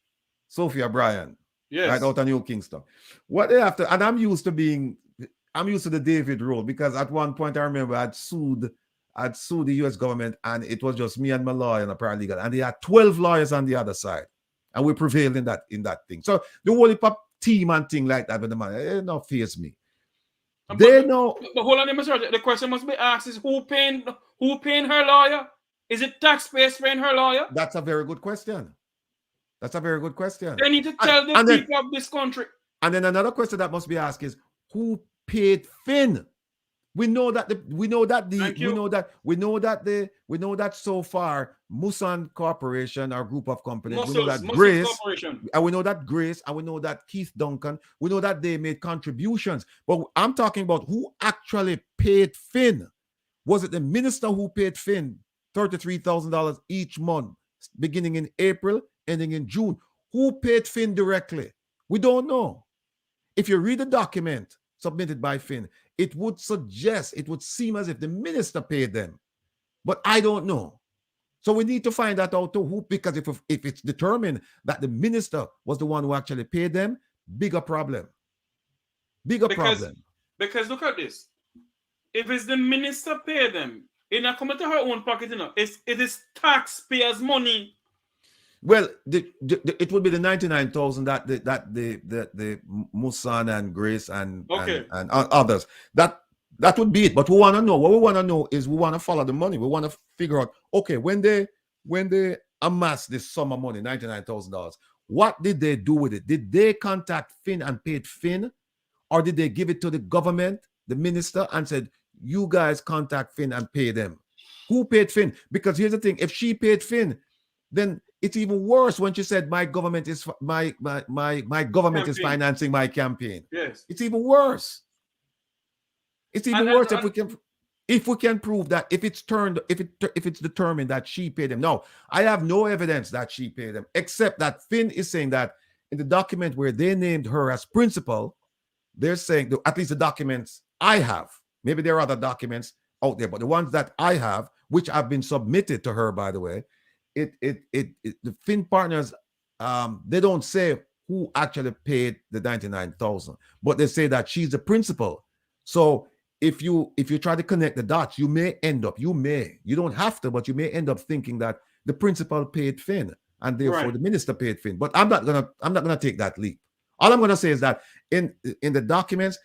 Sophia Bryan, right out of New Kingston. What they have to, and I'm used to the David rule, because at one point I remember I'd sued the U.S. government, and it was just me and my lawyer and a paralegal, and they had 12 lawyers on the other side, and we prevailed in that thing. So the whole team and thing like that with the man, it don't faze me. They know. But hold on, Mr. The question must be asked: is who paying her lawyer? Is it taxpayers paying her lawyer? That's a very good question. They need to tell the people of this country. And then another question that must be asked is who paid Finn? We know that so far Musan Corporation, our group of companies, we know that Grace, and we know that Keith Duncan, we know that they made contributions. But I'm talking about who actually paid Finn. Was it the minister who paid Finn $33,000 each month, beginning in April, ending in June? Who paid Finn directly? We don't know. If you read the document submitted by Finn, it would seem as if the minister paid them. But I don't know. So we need to find that out too. Because if it's determined that the minister was the one who actually paid them, bigger problem. Because look at this. If it's the minister pay them, it not come to her own pocket, It is taxpayers' money. Well, it would be the 99,000 that the Musan and Grace and others. That would be it. But we want to know. What we want to know is we want to follow the money. We want to figure out, okay, when they amass this sum of money, $99,000, what did they do with it? Did they contact Finn and paid Finn? Or did they give it to the government, the minister, and said, you guys contact Finn and pay them? Who paid Finn? Because here's the thing, if she paid Finn, then it's even worse when she said my government is is financing my campaign. Yes. It's even worse. It's even worse if we can prove that, if it's determined that she paid them. No, I have no evidence that she paid them, except that Finn is saying that in the document where they named her as principal, they're saying, at least the documents I have, maybe there are other documents out there, but the ones that I have, which have been submitted to her, by the way, the Finn partners, they don't say who actually paid the 99,000, but they say that she's the principal. So if you try to connect the dots, you don't have to, but you may end up thinking that the principal paid Finn and therefore the minister paid Finn. But I'm not gonna take that leap. All I'm gonna say is that in the documents,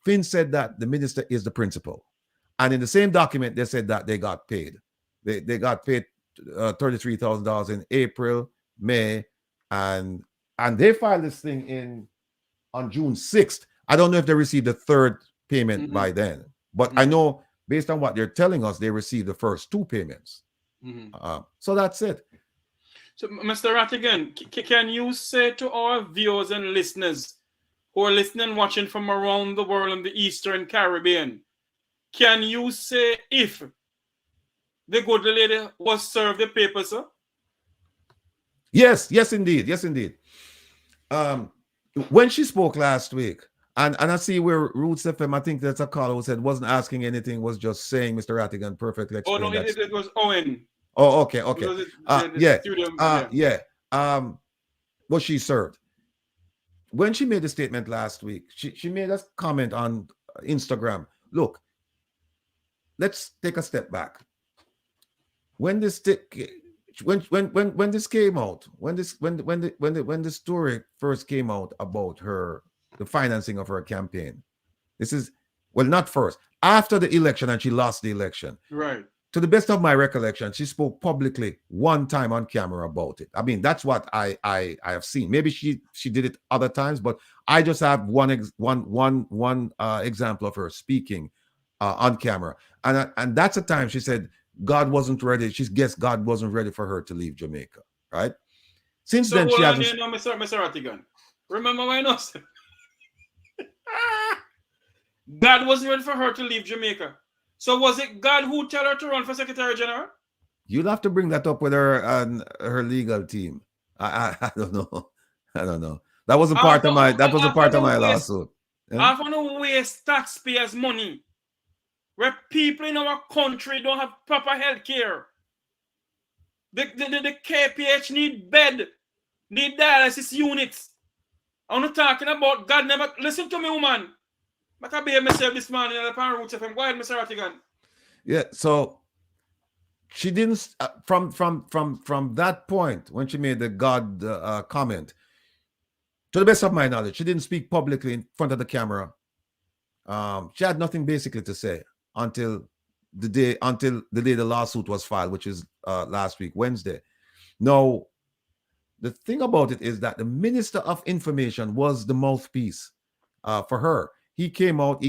Finn said that the minister is the principal, and in the same document they said that they got paid. They got paid $33,000 in April, May, and they filed this thing on June 6th. I don't know if they received the third payment by then, but I know based on what they're telling us, they received the first 2 payments. So that's it. So, Mr. Rattigan, can you say to our viewers and listeners who are listening and watching from around the world in the Eastern Caribbean, can you say if the good lady was served the paper, sir? Yes, indeed. When she spoke last week, and I see where Roots FM, I think that's a caller who said wasn't asking anything, was just saying Mr. Rattigan perfectly explained. Oh no, it was Owen. Oh, okay. Yeah. Was she served? When she made the statement last week, she made a comment on Instagram. Look, let's take a step back. When this when this came out, when the story first came out about the financing of her campaign, this is, well, not first, after the election, and she lost the election. Right. To the best of my recollection, she spoke publicly one time on camera about it. I mean, that's what I have seen. Maybe she did it other times, but I just have one example of her speaking on camera, and that's a time she said God wasn't ready. She guessed God wasn't ready for her to leave Jamaica. Right? Since then, she hasn't. Mr. Rattigan. Remember when I said God wasn't ready for her to leave Jamaica. So was it God who told her to run for Secretary General? You'll have to bring that up with her and her legal team. I don't know. That wasn't part of my lawsuit. I want to waste taxpayers' money where people in our country don't have proper health care. The KPH need bed, need dialysis units. I'm not talking about God never. Listen to me, woman. I can behave myself this morning at the Roots FM. Go ahead, Mr. Rattigan. Yeah, so she didn't from that point when she made the God comment. To the best of my knowledge, she didn't speak publicly in front of the camera. She had nothing basically to say until the day the lawsuit was filed, which is last week, Wednesday. Now, the thing about it is that the Minister of Information was the mouthpiece for her. He came out.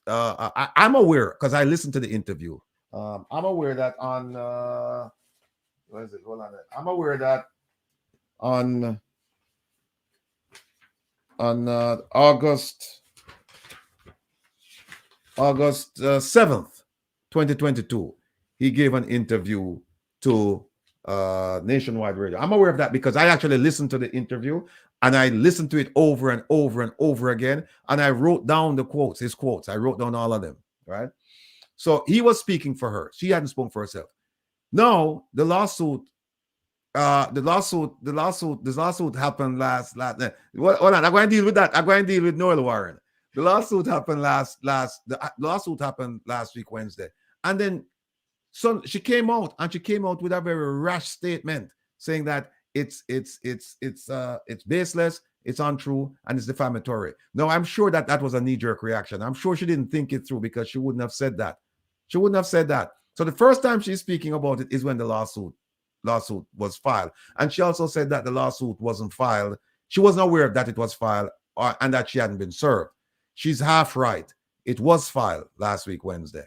I'm aware because I listened to the interview. I'm aware that on where is it? Hold on. I'm aware that on August 7th, 2022, he gave an interview to Nationwide Radio. I'm aware of that because I actually listened to the interview. And I listened to it over and over and over again. And I wrote down his quotes. I wrote down all of them, right? So he was speaking for her. She hadn't spoken for herself. Now, the lawsuit happened last hold on, I'm going to deal with that. I'm going to deal with Noel Warren. The lawsuit happened last week, Wednesday. And then she came out with a very rash statement saying that it's baseless, it's untrue, and it's defamatory. No, I'm sure that was a knee-jerk reaction. I'm sure she didn't think it through because she wouldn't have said that. So the first time she's speaking about it is when the lawsuit was filed. And she also said that the lawsuit wasn't filed. She wasn't aware that it was filed and that she hadn't been served. She's half right. It was filed last week, Wednesday.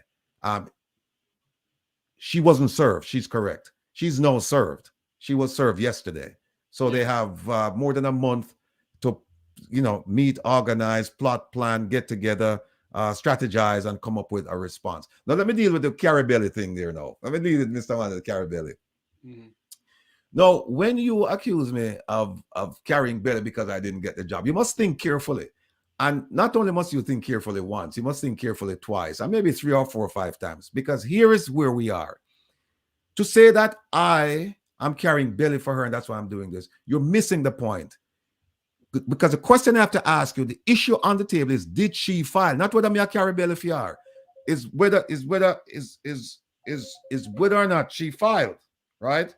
She wasn't served. She's correct. She's now served. She was served yesterday. So they have more than a month to, meet, organize, plot, plan, get together, strategize, and come up with a response. Now, let me deal with the Caribelli thing there now. Let me deal with Mr. Wanda Caribelli. Mm-hmm. Now, when you accuse me of carrying belly because I didn't get the job, you must think carefully. And not only must you think carefully once, you must think carefully twice, and maybe 3 or 4 or 5 times, because here is where we are. To say that I'm carrying belly for her and that's why I'm doing this, you're missing the point. Because the question I have to ask you, the issue on the table is, did she file? Not whether me carry belly for her, is whether or not she filed, right?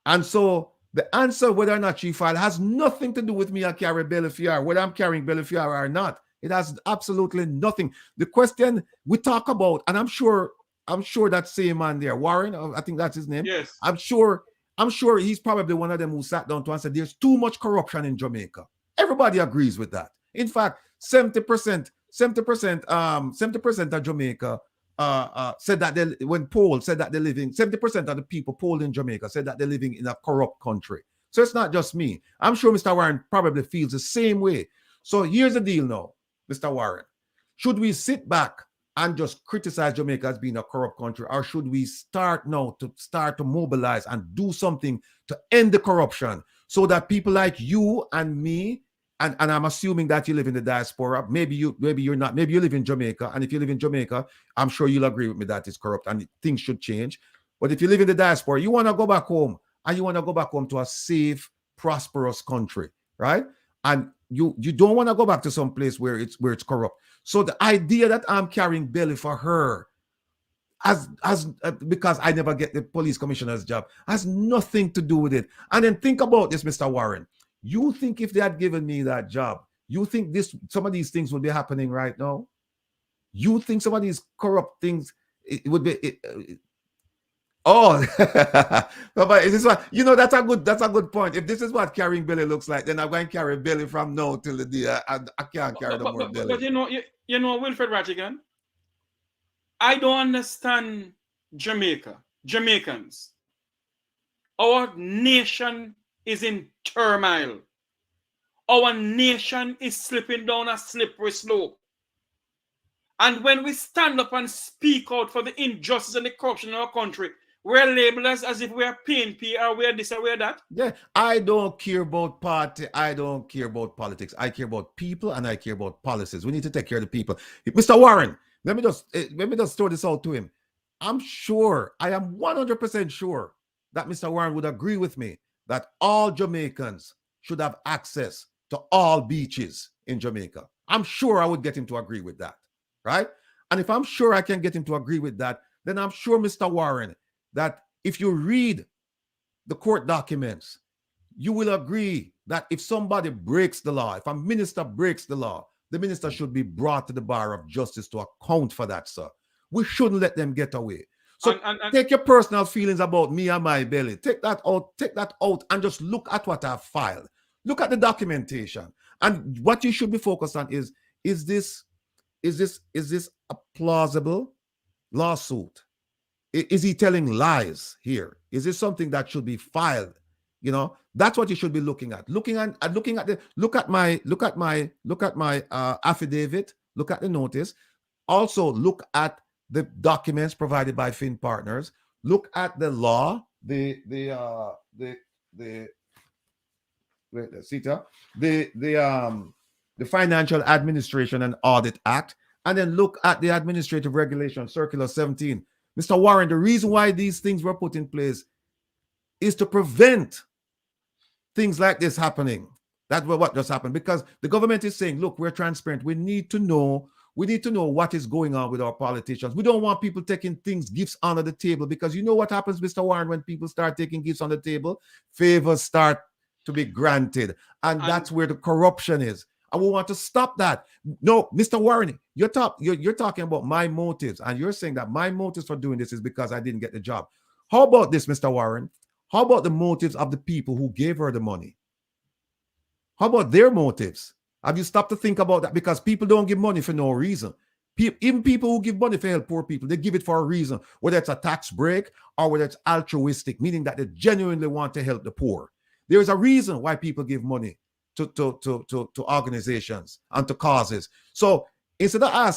And so the answer whether or not she filed has nothing to do with me carry belly for her, whether I'm carrying belly for her or not. It has absolutely nothing. The question we talk about, and I'm sure that same man there, Warren, I think that's his name. Yes. I'm sure he's probably one of them who sat down to answer, there's too much corruption in Jamaica. Everybody agrees with that. In fact, 70% of Jamaica said that when polled said that they're living 70% of the people polled in Jamaica said that they're living in a corrupt country. So it's not just me. I'm sure Mr. Warren probably feels the same way. So here's the deal now, Mr. Warren. Should we sit back and just criticize Jamaica as being a corrupt country, or should we start now to mobilize and do something to end the corruption so that people like you and me, and I'm assuming that you live in the diaspora, maybe you're not, maybe you live in Jamaica, and if you live in Jamaica, I'm sure you'll agree with me that it's corrupt and things should change. But if you live in the diaspora, you want to go back home, and you want to go back home to a safe, prosperous country, right? And you don't want to go back to some place where it's corrupt. So the idea that I'm carrying belly for her because I never get the police commissioner's job has nothing to do with it. And then think about this, Mr. Warren. You think if they had given me that job, you think some of these things would be happening right now? You think some of these corrupt things it would be? Oh, but is this what, that's a good point. If this is what carrying belly looks like, then I'm going to carry belly from now till the day I can't carry no more belly. But Wilfred Rattigan, I don't understand Jamaicans. Our nation is in turmoil. Our nation is slipping down a slippery slope. And when we stand up and speak out for the injustice and the corruption in our country, we're labeled as if we're PNP or we're this or we're that. Yeah, I don't care about party. I don't care about politics. I care about people and I care about policies. We need to take care of the people. Mr. Warren, let me just throw this out to him. I'm sure, I am 100% sure that Mr. Warren would agree with me that all Jamaicans should have access to all beaches in Jamaica. I'm sure I would get him to agree with that, right? And if I'm sure I can get him to agree with that, then I'm sure, Mr. Warren, that if you read the court documents, you will agree that if somebody breaks the law, if a minister breaks the law, the minister should be brought to the bar of justice to account for that, sir. We shouldn't let them get away. So take your personal feelings about me and my belly. Take that out and just look at what I've filed. Look at the documentation. And what you should be focused on is this a plausible lawsuit? Is he telling lies here? Is this something that should be filed? That's what you should be looking at. Look at my affidavit. Look at the notice. Also, look at the documents provided by Fin Partners. Look at the law, the Financial Administration and Audit Act, and then look at the Administrative Regulation Circular 17. Mr. Warren, the reason why these things were put in place is to prevent things like this happening. That's what just happened, because the government is saying, look, we're transparent. We need to know what is going on with our politicians. We don't want people taking gifts under the table, because you know what happens, Mr. Warren, when people start taking gifts on the table? Favors start to be granted. And that's where the corruption is. And we want to stop that. No, Mr. Warren, you're talking about my motives, and you're saying that my motives for doing this is because I didn't get the job. How about this, Mr. Warren? How about the motives of the people who gave her the money? How about their motives? Have you stopped to think about that? Because people don't give money for no reason. Even people who give money for help poor people, they give it for a reason, whether it's a tax break or whether it's altruistic, meaning that they genuinely want to help the poor. There is a reason why people give money to organizations and to causes. So instead of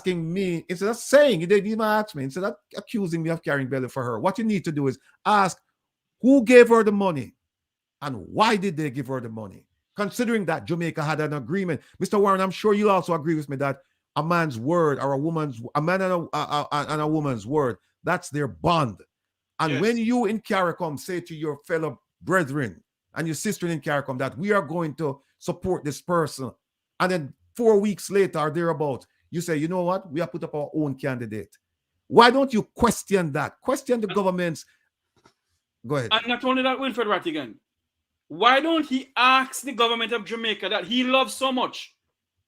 saying, you didn't even ask me, instead of accusing me of carrying belly for her, what you need to do is ask who gave her the money and why did they give her the money? Considering that Jamaica had an agreement. Mr. Warren, I'm sure you'll also agree with me that a man's word or a man and a woman's word, that's their bond. And when you in CARICOM say to your fellow brethren and your sister in CARICOM that we are going to support this person, and then 4 weeks later or thereabout, you say, you know what, we have put up our own candidate. Why don't you question that? Question the government's. Go ahead. And not only that, Wilfred Rattigan, why don't he ask the government of Jamaica that he loves so much,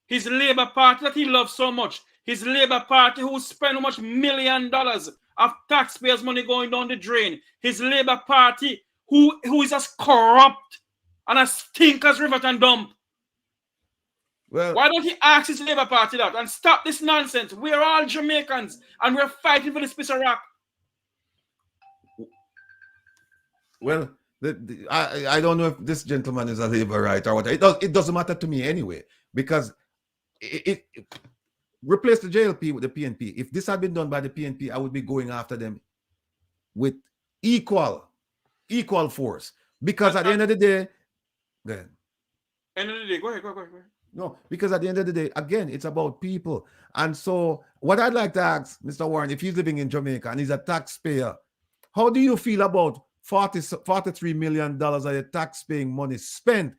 his Labour Party that he loves so much, his Labour Party who spent how much $1 million of taxpayers' money going down the drain, his Labour Party who is as corrupt and as stink as Riverton Dump. Well, why don't he ask his Labour Party that and stop this nonsense? We're all Jamaicans and we're fighting for this piece of rock. well, I don't know if this gentleman is a Labour right or what. It doesn't matter to me anyway, because it replace the JLP with the PNP. If this had been done by the PNP, I would be going after them with equal force. Because at the end of the day, go ahead. End of the day, go ahead. No, because at the end of the day, again, it's about people. And so what I'd like to ask Mr. Warren, if he's living in Jamaica and he's a taxpayer, how do you feel about $43 million of your tax-paying money spent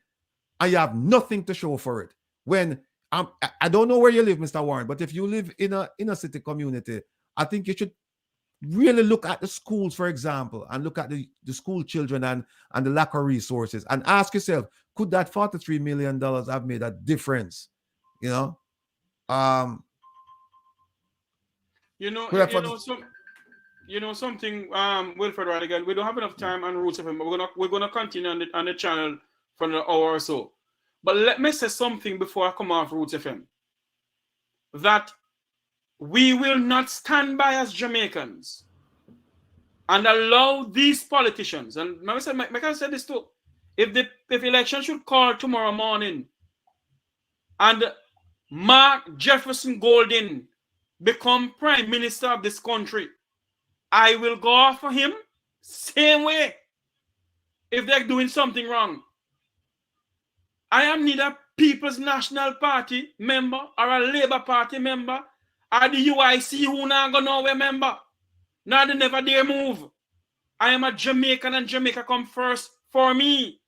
and you have nothing to show for it? When I don't know where you live, Mr. Warren, but if you live in a inner city community, I think you should really look at the schools, for example, and look at the school children and the lack of resources, and ask yourself, could that $43 million have made a difference? You know, something, Wilfred Rattigan, we don't have enough time on Roots FM, but we're gonna continue on the channel for an hour or so. But let me say something before I come off Roots FM. That we will not stand by as Jamaicans and allow these politicians, and I said this too, if election should call tomorrow morning and Mark Jefferson Golden become Prime Minister of this country, I will go off for him same way if they're doing something wrong. I am neither People's National Party member or a Labour Party member or the UIC who not go nowhere member. Now they never dare move. I am a Jamaican and Jamaica come first for me.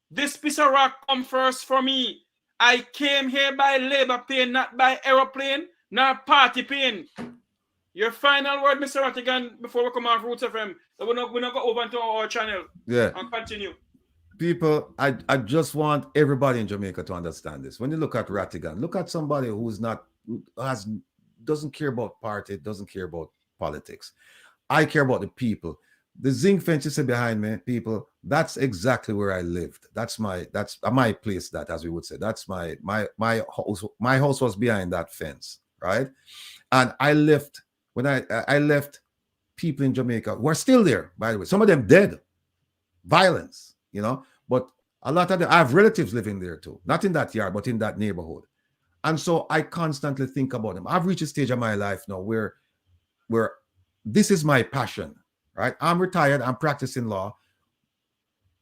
This piece of rock come first for me. I came here by Labour plane, not by aeroplane, not party plane. Your final word, Mr. Rattigan, before we come off Roots FM. We're not go over into our channel. Yeah. And continue. People, I just want everybody in Jamaica to understand this. When you look at Rattigan, look at somebody doesn't care about party, doesn't care about politics. I care about the people. The zinc fence you see behind me, people, that's exactly where I lived. That's my place, that, as we would say. That's my house. My house was behind that fence, right? And I left, when I left, people in Jamaica who are still there, by the way. Some of them dead. Violence, you know, but a lot of them, I have relatives living there too, not in that yard, but in that neighborhood. And so I constantly think about them. I've reached a stage of my life now where this is my passion, right? I'm retired, I'm practicing law,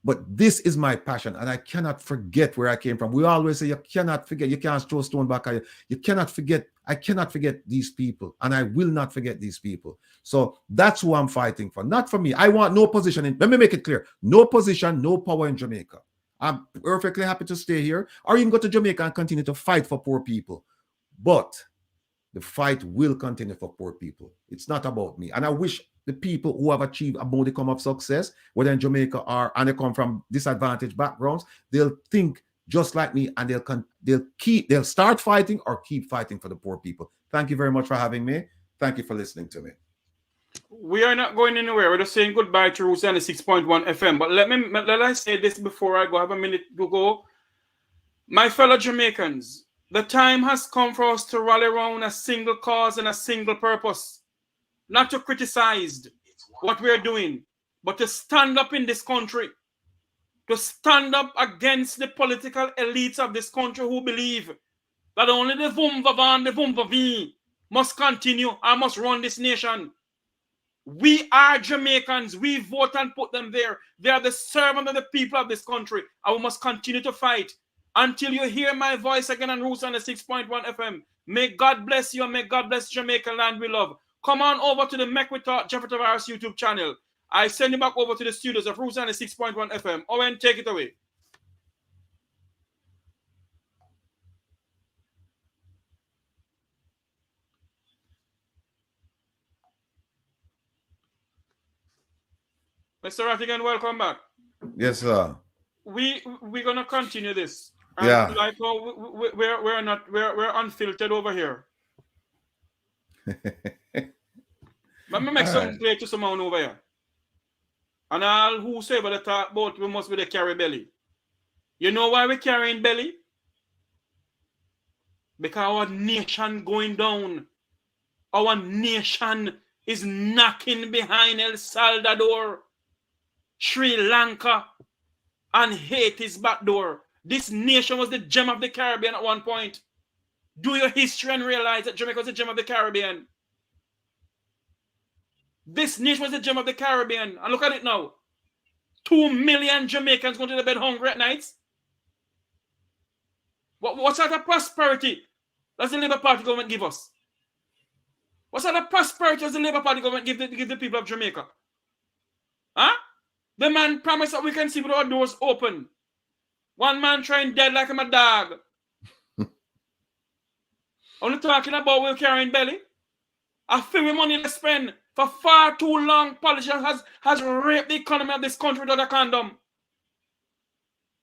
but this is my passion, and I cannot forget where I came from. We always say you cannot forget, you can't throw a stone back at you. You cannot forget. I cannot forget these people, and I will not forget these people. So that's who I'm fighting for, not for me. I want no position let me make it clear, no position, no power in Jamaica. I'm perfectly happy to stay here or even go to Jamaica and continue to fight for poor people. But the fight will continue for poor people. It's not about me. And I wish the people who have achieved a modicum of success, whether in Jamaica and they come from disadvantaged backgrounds, they'll think just like me, and they'll start fighting or keep fighting for the poor people. Thank you very much for having me. Thank you for listening to me. We are not going anywhere. We're just saying goodbye to Roots 6.1 FM. But let I say this before I go. I have a minute to go. My fellow Jamaicans, the time has come for us to rally around a single cause and a single purpose. Not to criticize what we're doing, but to stand up in this country. To stand up against the political elites of this country who believe that only the Vumvavan, the Vumvavi must continue and must run this nation. We are Jamaicans. We vote and put them there. They are the servant of the people of this country. And we must continue to fight until you hear my voice again on Roots 6.1 FM. May God bless you and may God bless Jamaica land we love. Come on over to the Make We Talk Jeffrey Tavares YouTube channel. I send you back over to the studios of Roots 6.1 FM. Owen, take it away. Mr. Rattigan, welcome back. Yes, sir. We're gonna continue this. And yeah. Like we're unfiltered over here. Let me make something clear to someone over here. And all who say about the talk about we must be the carry belly. You know why we're carrying belly? Because our nation going down. Our nation is knocking behind El Salvador, Sri Lanka, and Haiti's back door. This nation was the gem of the Caribbean at one point. Do your history and realize that Jamaica was the gem of the Caribbean. This nation was the gem of the Caribbean. And look at it now. 2 million Jamaicans go to the bed hungry at night. What sort of prosperity does the Labour Party government give us? What sort of prosperity does the Labour Party government give the people of Jamaica? Huh? The man promised that we can see with our doors open. One man trying dead like him a dog. Only talking about we're carrying belly. I feel with money to spend. For far too long, politicians has raped the economy of this country without a condom.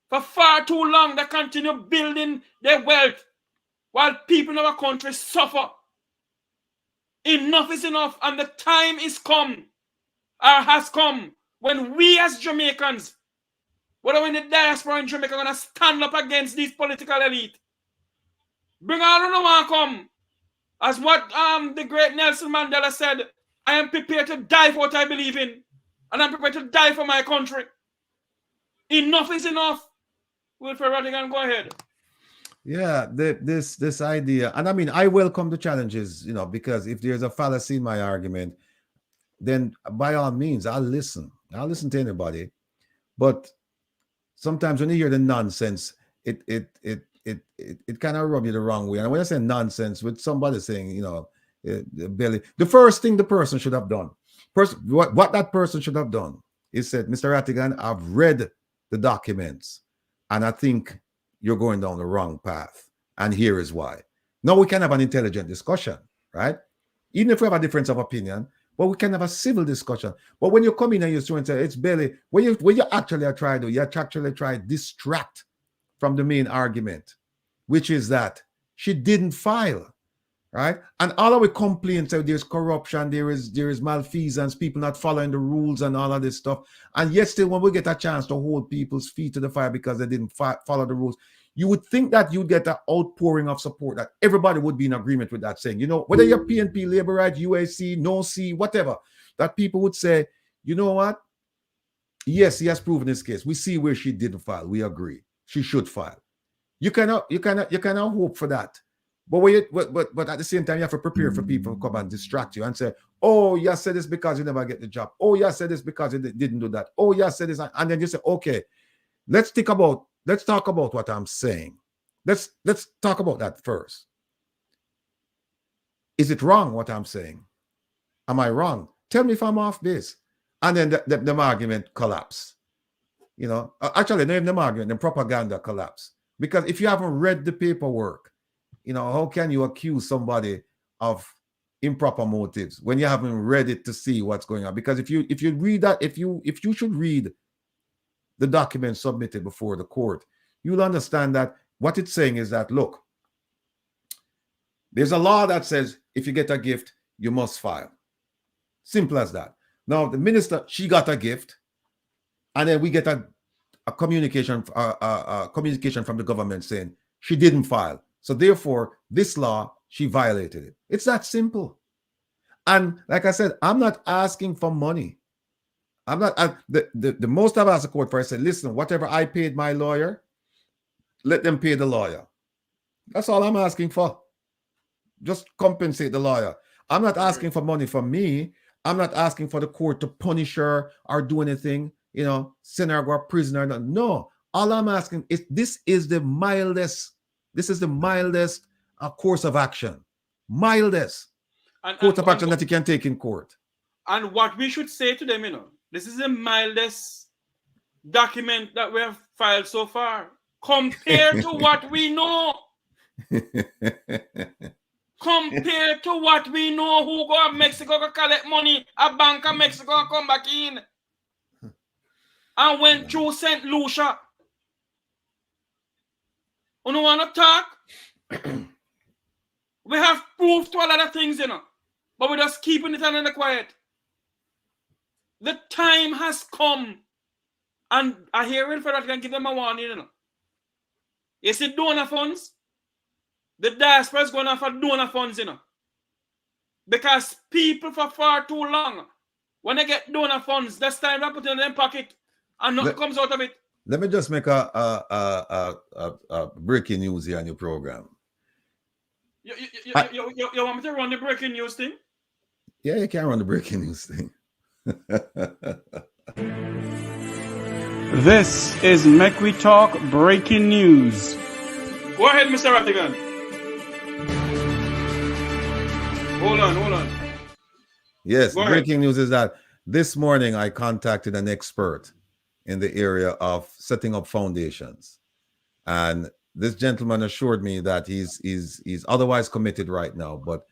For far too long, they continue building their wealth while people in our country suffer. Enough is enough, and the time is come, or has come, when we as Jamaicans, whether in the diaspora in Jamaica, are going to stand up against this political elite. Bring all of them come. As what the great Nelson Mandela said, I am prepared to die for what I believe in. And I'm prepared to die for my country. Enough is enough. Wilfred Rattigan, go ahead. Yeah, this idea, and I mean, I welcome the challenges, because if there's a fallacy in my argument, then by all means, I'll listen. I'll listen to anybody. But sometimes when you hear the nonsense, it kind of rub you the wrong way. And when I say nonsense, with somebody saying, Billy, the first thing the person should have done, what that person should have done is said, Mr. Rattigan, I've read the documents, and I think you're going down the wrong path. And here is why. Now we can have an intelligent discussion, right? Even if we have a difference of opinion, but we can have a civil discussion. But when you come in and you say, it's Billy, when you actually are trying to, you actually try to distract from the main argument, which is that she didn't file, right? And all of the complaints that there's corruption, there is malfeasance, people not following the rules and all of this stuff. And yet still, when we get a chance to hold people's feet to the fire because they didn't follow the rules, you would think that you'd get an outpouring of support, that everybody would be in agreement with that, saying, whether you're PNP, Labour Right, UAC, No C, whatever, that people would say, you know what? Yes, he has proven his case. We see where she didn't file. We agree. She should file. You cannot hope for that. But at the same time, you have to prepare for people to come and distract you and say, oh, you said this because you never get the job. Oh, you said this because you didn't do that. Oh, you said this. And then you say, okay, let's talk about what I'm saying. Let's talk about that first. Is it wrong what I'm saying? Am I wrong? Tell me if I'm off base. And then the argument collapse. Actually, not even the argument, the propaganda collapse. Because if you haven't read the paperwork, how can you accuse somebody of improper motives when you haven't read it to see what's going on? Because if you read that, if you should read the document submitted before the court, you'll understand that what it's saying is that, look, there's a law that says if you get a gift, you must file. Simple as that. Now, the minister, she got a gift, and then we get a communication from the government saying she didn't file. So therefore, this law, she violated it. It's that simple. And like I said, I'm not asking for money. I'm not, the most I've asked the court for, I said, listen, whatever I paid my lawyer, let them pay the lawyer. That's all I'm asking for. Just compensate the lawyer. I'm not asking for money from me. I'm not asking for the court to punish her or do anything, send her to a prisoner. No, all I'm asking is this is the mildest course of action. Mildest course of action that you can take in court. And what we should say to them, this is the mildest document that we have filed so far compared to what we know. Compared to what we know, who go to Mexico to collect money, a bank of Mexico and come back in. And went through St. Lucia. You don't want to talk? We have proof to a lot of things, but we're just keeping it under the quiet. The time has come. And I hear Wilfred Rattigan give them a warning, You see donor funds? The diaspora is going to have donor funds, you know. Because people for far too long, when they get donor funds, that's time they put it in their pocket and nothing comes out of it. Let me just make a breaking news here on your program. You want me to run the breaking news thing? Yeah, you can run the breaking news thing. This is Make We Talk Breaking News. Go ahead, Mr. Rattigan. Hold on. Yes, breaking news is that this morning I contacted an expert in the area of setting up foundations. And this gentleman assured me that he's otherwise committed right now, but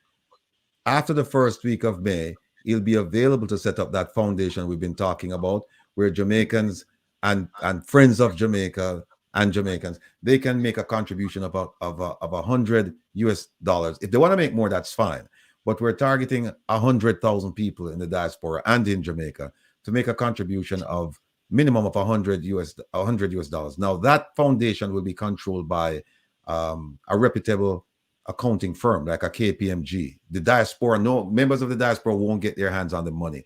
after the first week of May, he'll be available to set up that foundation we've been talking about, where Jamaicans and friends of Jamaica and Jamaicans, they can make a contribution of $100 US. If they want to make more, that's fine. But we're targeting 100,000 people in the diaspora and in Jamaica to make a contribution of minimum of $100 US. Now that foundation will be controlled by a reputable accounting firm like a KPMG. The diaspora, no members of the diaspora won't get their hands on the money.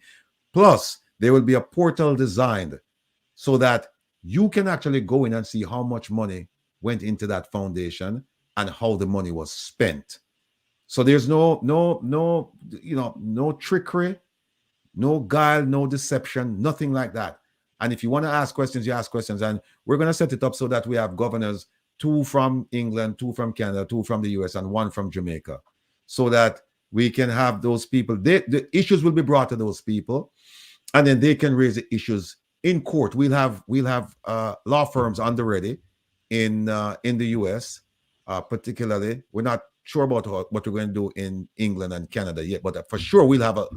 Plus, there will be a portal designed so that you can actually go in and see how much money went into that foundation and how the money was spent. So there's no trickery, no guile, no deception, nothing like that. And if you want to ask questions, you ask questions. And we're going to set it up so that we have governors, 2 from England, 2 from Canada, 2 from the US, and 1 from Jamaica, so that we can have those people. The issues will be brought to those people, and then they can raise the issues in court. We'll have law firms on the ready in the US, particularly. We're not sure about what we're going to do in England and Canada yet, but for sure we'll have a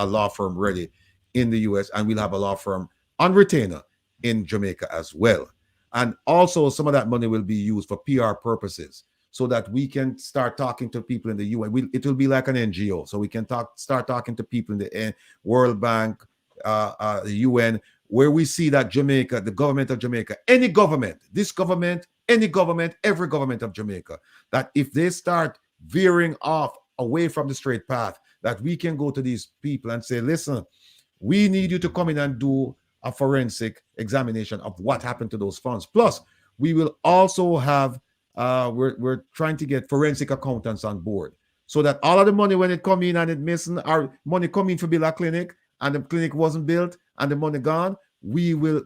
law firm ready in the US, and we'll have a law firm on retainer in Jamaica as well. And also some of that money will be used for PR purposes, so that we can start talking to people in the UN. It will be like an NGO, so we can start talking to people in the World Bank, the UN, where we see that Jamaica, the government of Jamaica, any government, this government, any government, every government of Jamaica, that if they start veering off away from the straight path, that we can go to these people and say, listen, we need you to come in and do a forensic examination of what happened to those funds. Plus, we will also have, we're trying to get forensic accountants on board, so that all of the money, when it come in and it missing, our money come in for build a clinic and the clinic wasn't built and the money gone, we will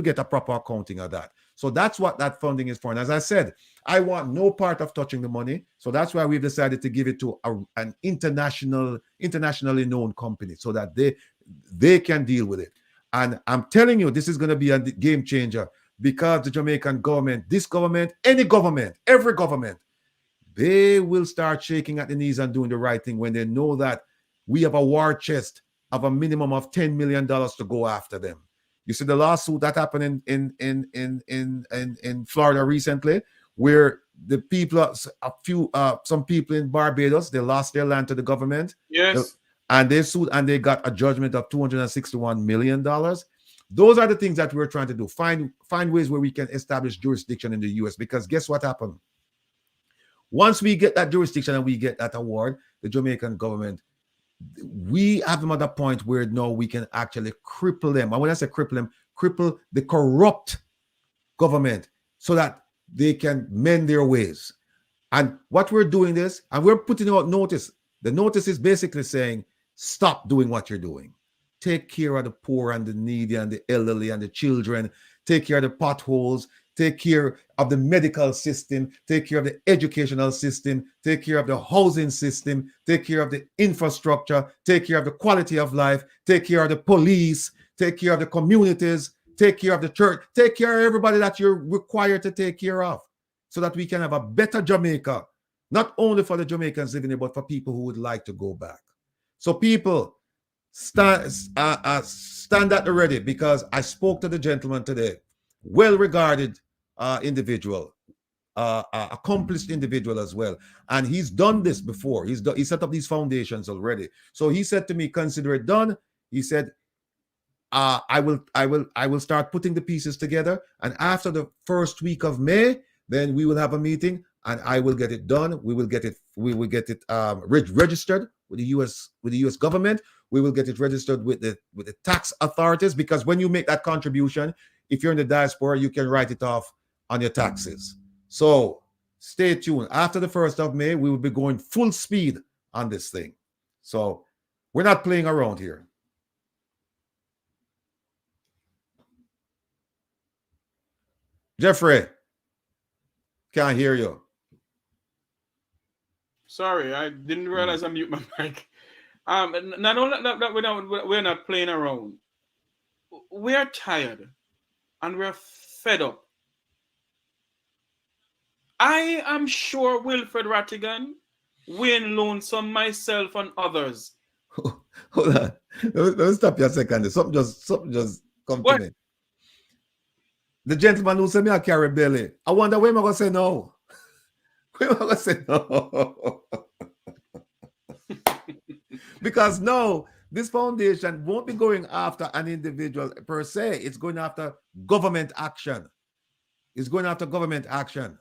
get a proper accounting of that. So that's what that funding is for. And as I said, I want no part of touching the money. So that's why we've decided to give it to an internationally known company, so that they can deal with it. And I'm telling you, this is going to be a game changer, because the Jamaican government, this government, any government, every government, they will start shaking at the knees and doing the right thing when they know that we have a war chest of a minimum of $10 million to go after them. You see the lawsuit that happened in Florida recently, where the people, some people in Barbados, they lost their land to the government. Yes. And they sued and they got a judgment of $261 million. Those are the things that we're trying to do. Find ways where we can establish jurisdiction in the US, because guess what happened? Once we get that jurisdiction and we get that award, the Jamaican government, we have them at a point where now we can actually cripple them. And when I say cripple them, cripple the corrupt government, so that they can mend their ways. And what we're doing this, and we're putting out notice. The notice is basically saying, stop doing what you're doing. Take care of the poor and the needy and the elderly and the children. Take care of the potholes. Take care of the medical system. Take care of the educational system. Take care of the housing system. Take care of the infrastructure. Take care of the quality of life. Take care of the police. Take care of the communities. Take care of the church. Take care of everybody that you're required to take care of, so that we can have a better Jamaica, not only for the Jamaicans living here, but for people who would like to go back. So people, stand at the ready, because I spoke to the gentleman today, well-regarded individual, accomplished individual as well, and he's done this before. He set up these foundations already. So he said to me, consider it done. He said, I will start putting the pieces together, and after the first week of May, then we will have a meeting and I will get it done. We will get it registered with the US government. We will get it registered with the tax authorities, because when you make that contribution, if you're in the diaspora, you can write it off on your taxes. So stay tuned. After the 1st of May, we will be going full speed on this thing. So we're not playing around here. Jeffrey, can't hear you. Sorry, I didn't realize I mute my mic. Not only that we're not playing around. We are tired and we're fed up. I am sure Wilfred Rattigan, Wayne Lonesome, myself, and others. Hold on. Let me stop you a second. Something just come to me. The gentleman who said me I carry belly. I wonder where am I gonna say no? Where am I gonna say no? Because no, this foundation won't be going after an individual per se. It's going after government action. It's going after government action.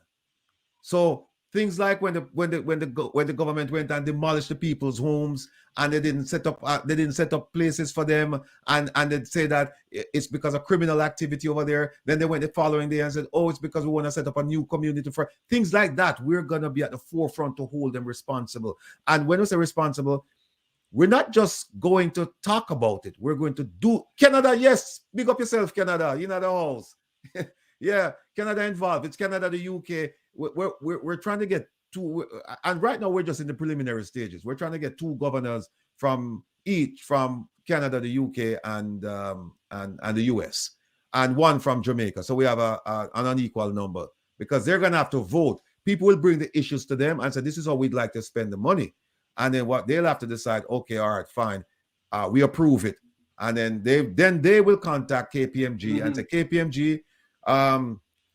So things like when the government went and demolished the people's homes and they didn't set up places for them, and they'd say that it's because of criminal activity over there. Then they went the following day and said, oh, it's because we want to set up a new community for things like that. We're gonna be at the forefront to hold them responsible. And when we say responsible, we're not just going to talk about it. We're going to do. Canada, yes, big up yourself, Canada. You know the house. Yeah, Canada involved. It's Canada, the UK. We're trying to get two, and right now we're just in the preliminary stages. We're trying to get 2 governors from Canada, the UK, and the US, and 1 from Jamaica. So we have an unequal number, because they're going to have to vote. People will bring the issues to them and say, this is how we'd like to spend the money. And then what they'll have to decide, okay, all right, fine, we approve it. And then they will contact KPMG and say, KPMG,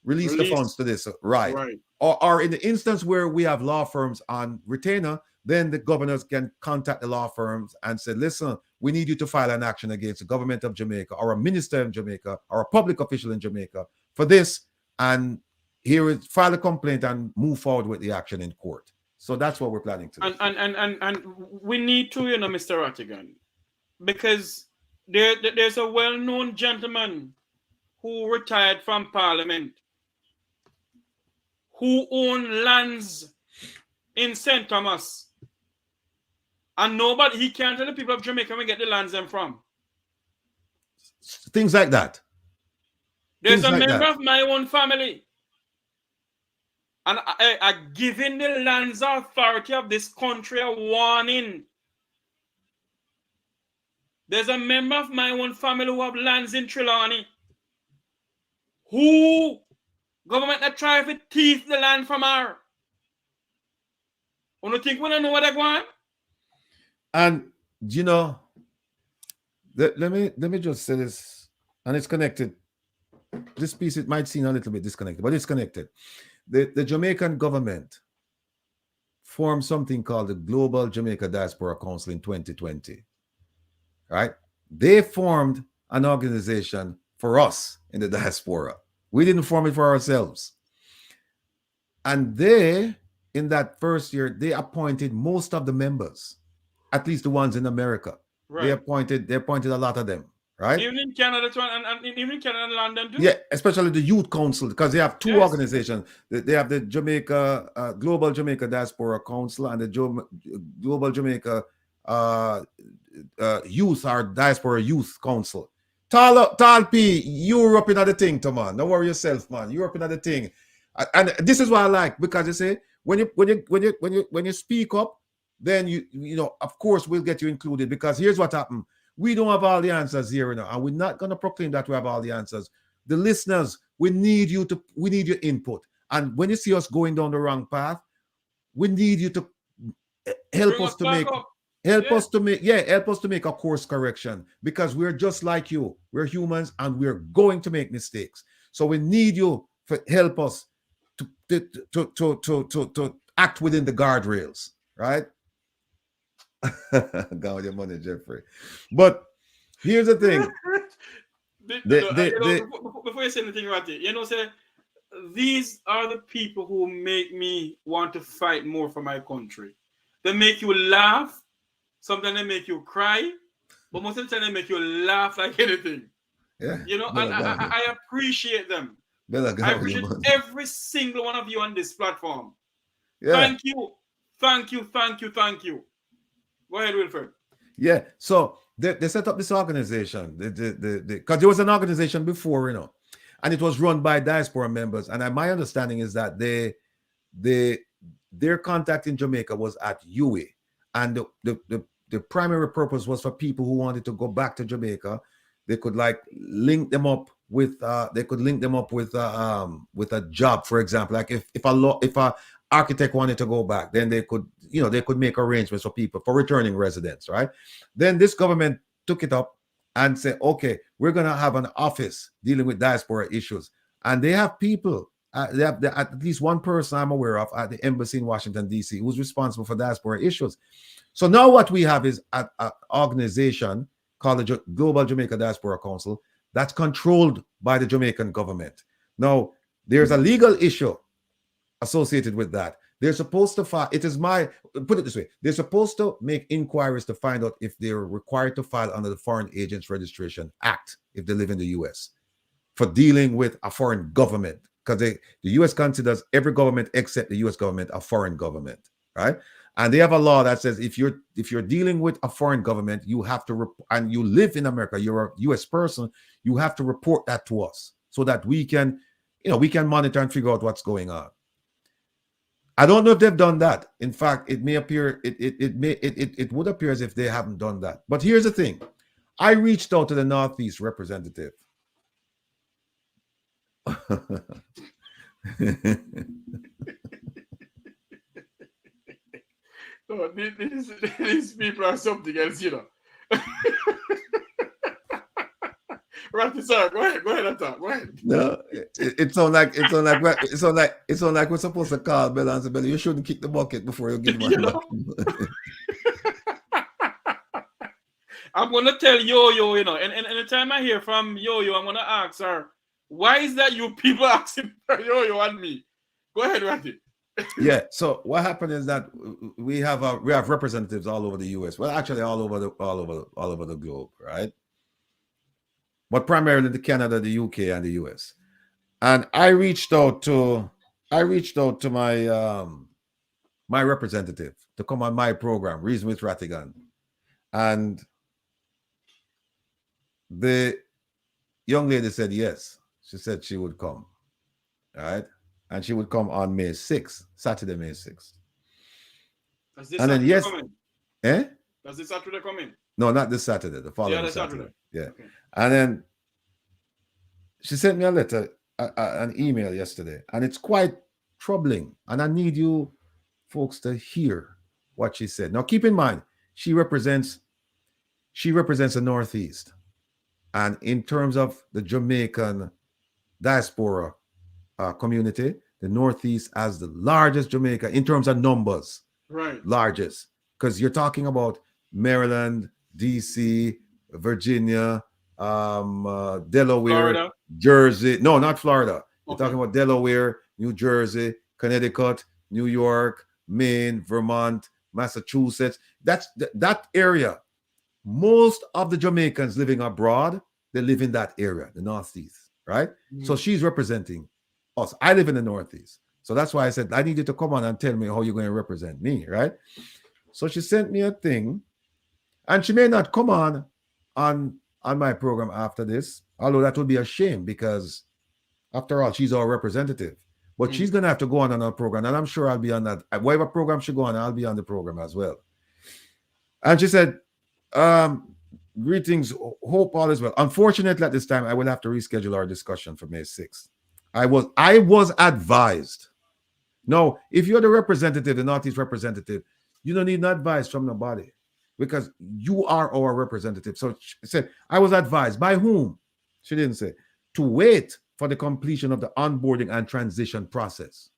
release the funds to this, right? Or in the instance where we have law firms on retainer, then the governors can contact the law firms and say, listen, we need you to file an action against the government of Jamaica or a minister in Jamaica or a public official in Jamaica for this, and here is file a complaint and move forward with the action in court. So that's what we're planning to do. And we need to, Mr. Rattigan, because there's a well-known gentleman who retired from Parliament, who owned lands in St. Thomas, and he can't tell the people of Jamaica where we get the lands them from. Things like that. There's a member of my own family, and I giving the lands authority of this country a warning. There's a member of my own family who have lands in Trelawney, who government that try to thief the land from her. You think we don't know what they want? And let me just say this, and it's connected. This piece, it might seem a little bit disconnected, but it's connected. The Jamaican government formed something called the Global Jamaica Diaspora Council in 2020. Right? They formed an organization for us in the diaspora. We didn't form it for ourselves. And they, in that first year, they appointed most of the members, at least the ones in America. Right. They appointed a lot of them, right? Even in Canada and even in Canada and London too. Yeah, especially the Youth Council, because they have 2 organizations. They have the Jamaica Global Jamaica Diaspora Council and the Global Jamaica Youth or Diaspora Youth Council. Tall P, you're up in the thing, man. Don't worry yourself, man. You're up in the thing, and this is what I like, because you say when you speak up, then you of course we'll get you included, because here's what happened. We don't have all the answers here now, and we're not going to proclaim that we have all the answers. The listeners, we need your input, and when you see us going down the wrong path, we need you to help us to make. Help us to make a course correction, because we're just like you. We're humans and we're going to make mistakes. So we need you to help us to act within the guardrails, right? Go with your money, Jeffrey. But here's the thing. Before you say anything, Ratty, say these are the people who make me want to fight more for my country. They make you laugh. Sometimes they make you cry. But most of the time they make you laugh like anything. Yeah. You know, and I appreciate them. I appreciate every single one of you on this platform. Yeah. Thank you. Thank you. Thank you. Thank you. Go ahead, Wilfred. Yeah. So they set up this organization. Because there was an organization before, you know, and it was run by diaspora members. And my understanding is that their contact in Jamaica was at UA. And the primary purpose was for people who wanted to go back to Jamaica. They could like link them up with a job, for example. Like if a architect wanted to go back, then they could make arrangements for people for returning residents, right? Then this government took it up and said, okay, we're gonna have an office dealing with diaspora issues, and they have people. They have at least one person I'm aware of at the embassy in Washington D.C. who's responsible for diaspora issues. So now what we have is an organization called the Global Jamaica Diaspora Council that's controlled by the Jamaican government. Now, there's a legal issue associated with that. They're supposed to file, put it this way, they're supposed to make inquiries to find out if they're required to file under the Foreign Agents Registration Act if they live in the U.S. for dealing with a foreign government, because the U.S. considers every government except the U.S. government a foreign government, right? And they have a law that says if you're dealing with a foreign government, you have to and you live in America, you're a U.S. person, you have to report that to us so that we can monitor and figure out what's going on. I don't know if they've done that. In fact, it may appear it would appear as if they haven't done that. But here's the thing: I reached out to the Northeast representative. No, these people are something else, you know. Right, sir. Go ahead, Atta. Go ahead. No, it sounds like we're supposed to call Bella and say, Bella, you shouldn't kick the bucket before you give money. I'm gonna tell Yo-Yo, you know, and the time I hear from Yo-Yo, I'm gonna ask her, why is that you people asking for Yo-Yo and me? Go ahead, Ratty. Yeah. So what happened is that we have representatives all over the U.S. Well, actually, all over the globe, right? But primarily to Canada, the UK, and the US. And I reached out to my my representative to come on my program, Reason with Rattigan, and the young lady said yes. She said she would come, all right. And she would come on May 6th, Saturday, May 6th. And then, yes. Eh? Does this Saturday come in? No, not this Saturday, the following Saturday. Yeah. Okay. And then she sent me a letter, an email yesterday, and it's quite troubling. And I need you folks to hear what she said. Now, keep in mind, she represents the Northeast. And in terms of the Jamaican diaspora community, the Northeast has the largest Jamaica in terms of numbers. Right. Largest. Because you're talking about Maryland, DC, Virginia, Delaware, Florida. Jersey. No, not Florida. You're talking about Delaware, New Jersey, Connecticut, New York, Maine, Vermont, Massachusetts. That's that area. Most of the Jamaicans living abroad, they live in that area, the Northeast, right? So she's representing us. I live in the Northeast. So that's why I said, I need you to come on and tell me how you're going to represent me, right? So she sent me a thing, and she may not come on my program after this, although that would be a shame because after all, she's our representative. But she's going to have to go on our program, and I'm sure I'll be on that. Whatever program she go on, I'll be on the program as well. And she said, greetings, hope all is well. Unfortunately, at this time, I will have to reschedule our discussion for May 6th. I was advised. No, if you're the representative, the Northeast representative, you don't need no advice from nobody because you are our representative. So she said, I was advised by whom? She didn't say. To wait for the completion of the onboarding and transition process.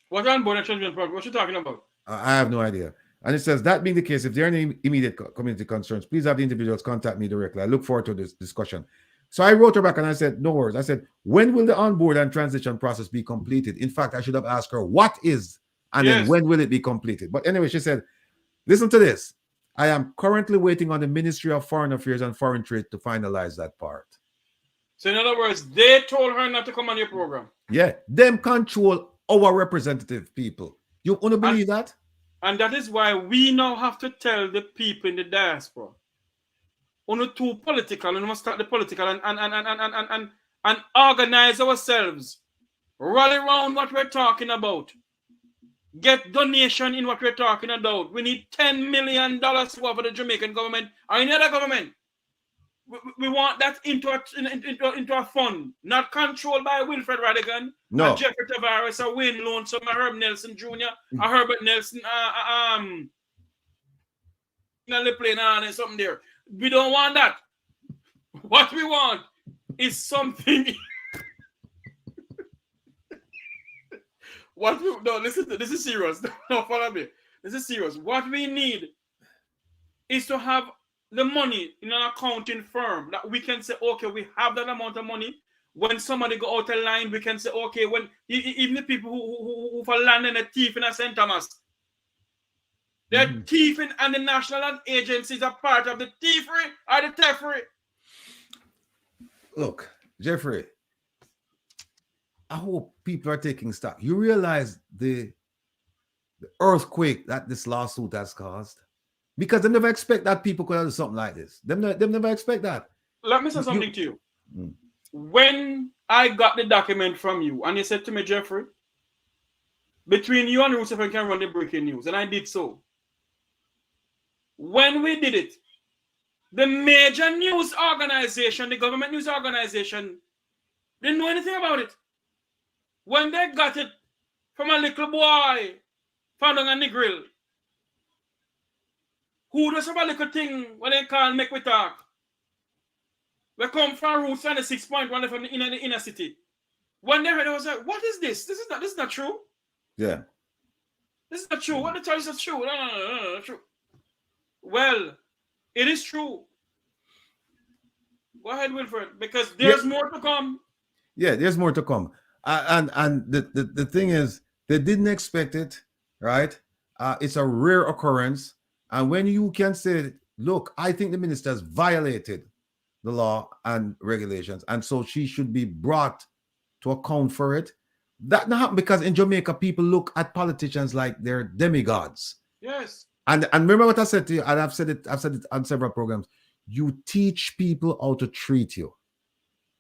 What onboarding and transition process? What you talking about? I have no idea. And it says, that being the case, if there are any immediate community concerns, please have the individuals contact me directly. I look forward to this discussion. So I wrote her back and I said, no worries. I said, when will the onboard and transition process be completed? In fact, I should have asked her what is, and then when will it be completed? But anyway, she said, listen to this. I am currently waiting on the Ministry of Foreign Affairs and Foreign Trade to finalize that part. So in other words, they told her not to come on your program. Yeah, them control our representative people. You want to believe that? And that is why we now have to tell the people in the diaspora, only too political, and we must start the political and organize ourselves. Rally around what we're talking about. Get donation in what we're talking about. We need $10 million for the Jamaican government or any other government. We want that into a fund, not controlled by Wilfred Rattigan, no. and Jeffrey Tavares, or Wayne Lonesome, or Herb Nelson Jr., or Herbert Nelson, and something there. We don't want that. What we want is something. This is serious. No, follow me. This is serious. What we need is to have the money in an accounting firm that we can say, okay, we have that amount of money. When somebody go out of line, we can say, okay, when even the people who for land and a thief in a St. Thomas, they're thieving, and the national agencies are part of the thievery or the theftery. Look, Jeffrey, I hope people are taking stock. You realize the earthquake that this lawsuit has caused? Because they never expect that people could do something like this. They never expect that. Let me say something to you. When I got the document from you, and you said to me, Jeffrey, between you and Roosevelt can run the breaking news, and I did so. When we did it, the major news organization, the government news organization, didn't know anything about it. When they got it from a little boy found on the grill, who does have a little thing when they call make we talk. We come from roots and the 6.1 from the inner city. When they heard it, I was like, what is this? This is not true. Yeah. This is not true. What the tell is true. No, true. Well, it is true. Go ahead, Wilfred, because there's more to come. Yeah, there's more to come. And the thing is, they didn't expect it, right? It's a rare occurrence. And when you can say, look, I think the minister has violated the law and regulations, and so she should be brought to account for it. That not happen because in Jamaica, people look at politicians like they're demigods. Yes. And remember what I said to you, and I've said it on several programs. You teach people how to treat you.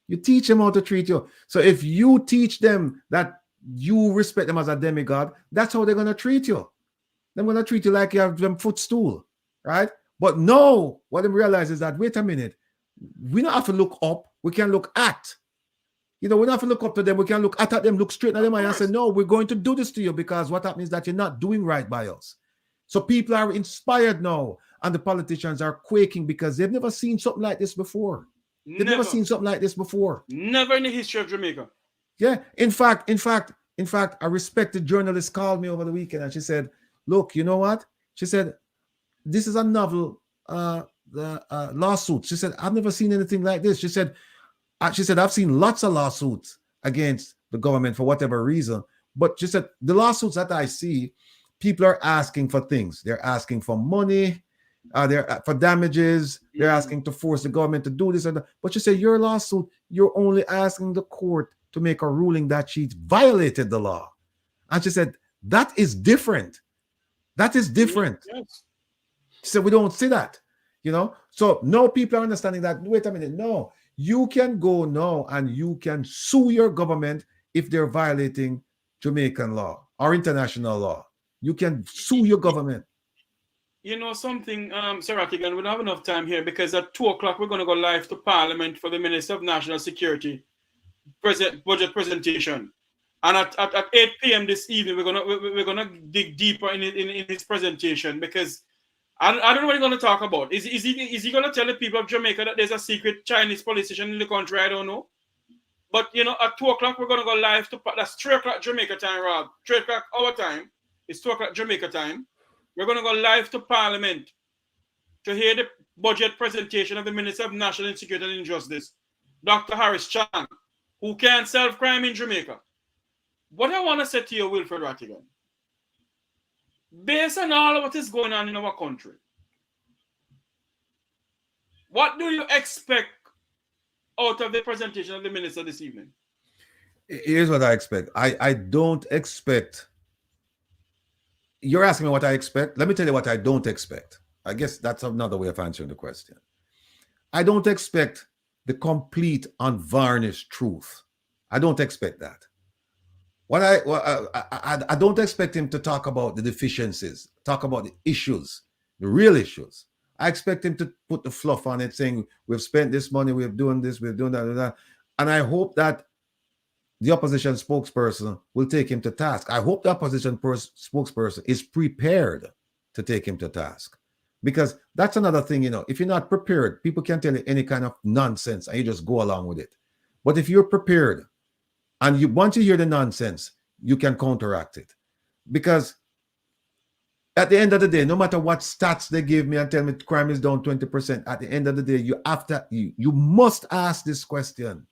You teach them how to treat you. So if you teach them that you respect them as a demigod, that's how they're going to treat you. They're going to treat you like you have them footstool, right? But no, what they realize is that, wait a minute, we don't have to look up. We can look at. We don't have to look up to them. We can look at them, look straight at them and say, no, we're going to do this to you because what happens is that you're not doing right by us. So people are inspired now, and the politicians are quaking because they've never seen something like this before. They've never seen something like this before. Never in the history of Jamaica. Yeah. In fact, a respected journalist called me over the weekend and she said, look, you know what? She said, this is a novel lawsuit. She said, I've never seen anything like this. She said, I've seen lots of lawsuits against the government for whatever reason. But she said, the lawsuits that I see, people are asking for things. They're asking for money. They're for damages. They're asking to force the government to do this and that. But she said, your lawsuit, you're only asking the court to make a ruling that she violated the law. And she said, that is different. That is different. Yes. She said, we don't see that. So now people are understanding that, wait a minute, no, you can go now and you can sue your government if they're violating Jamaican law or international law. You can sue your government. You know something, Sir Rattigan, we don't have enough time here because at 2 o'clock we're going to go live to Parliament for the Minister of National Security budget presentation. And at 8 p.m. this evening, we're gonna dig deeper in his presentation because I don't know what he's going to talk about. Is he going to tell the people of Jamaica that there's a secret Chinese police station in the country? I don't know. But at 2 o'clock we're going to go live to that's 3 o'clock Jamaica time, Rob. 3 o'clock our time. It's 2 o'clock Jamaica time. We're going to go live to Parliament to hear the budget presentation of the Minister of National Security and Injustice. Dr. Harris Chan, who can't solve crime in Jamaica. What I want to say to you, Wilfred Rattigan, based on all of what is going on in our country, what do you expect out of the presentation of the minister this evening? Here's what I expect. I don't expect. You're asking me what I expect. Let me tell you what I don't expect. I guess that's another way of answering the question. I don't expect the complete unvarnished truth. I don't expect that. I don't expect him to talk about the deficiencies, talk about the issues, the real issues. I expect him to put the fluff on it, saying we've spent this money, we've done this, we've done that. And I hope that the opposition spokesperson will take him to task. I hope the opposition spokesperson is prepared to take him to task. Because that's another thing, if you're not prepared, people can tell you any kind of nonsense and you just go along with it. But if you're prepared and once you hear the nonsense, you can counteract it. Because at the end of the day, no matter what stats they give me and tell me crime is down 20%, at the end of the day, you must ask this question.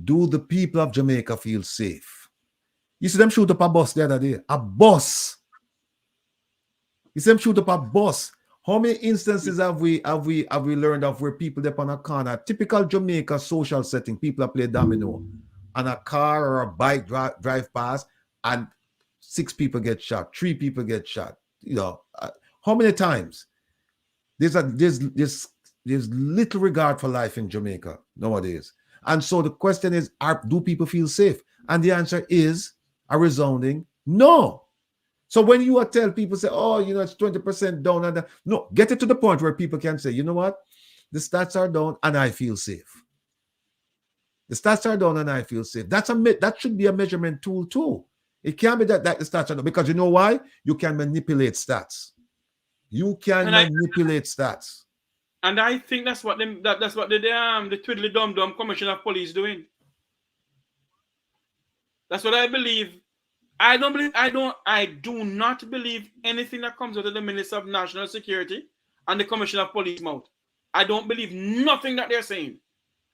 Do the people of Jamaica feel safe? You see them shoot up a bus the other day. A bus. You see them shoot up a bus. How many instances have we learned of where people up on a corner, typical Jamaica social setting, people are playing domino, and a car or a bike drive past, and 6 people get shot, 3 people get shot. How many times? There's little regard for life in Jamaica nowadays. And so the question is, do people feel safe? And the answer is a resounding no. So when you tell people, say, oh, it's 20% down, and no, get it to the point where people can say, you know what? The stats are down and I feel safe. The stats are down and I feel safe. That should be a measurement tool too. It can't be that the stats are down, because you know why? You can manipulate stats. You can manipulate stats. And I think that's what the twiddly dum commissioner of police doing. That's what I believe. I do not believe anything that comes out of the Minister of National Security and the Commissioner of Police mouth. I don't believe nothing that they're saying.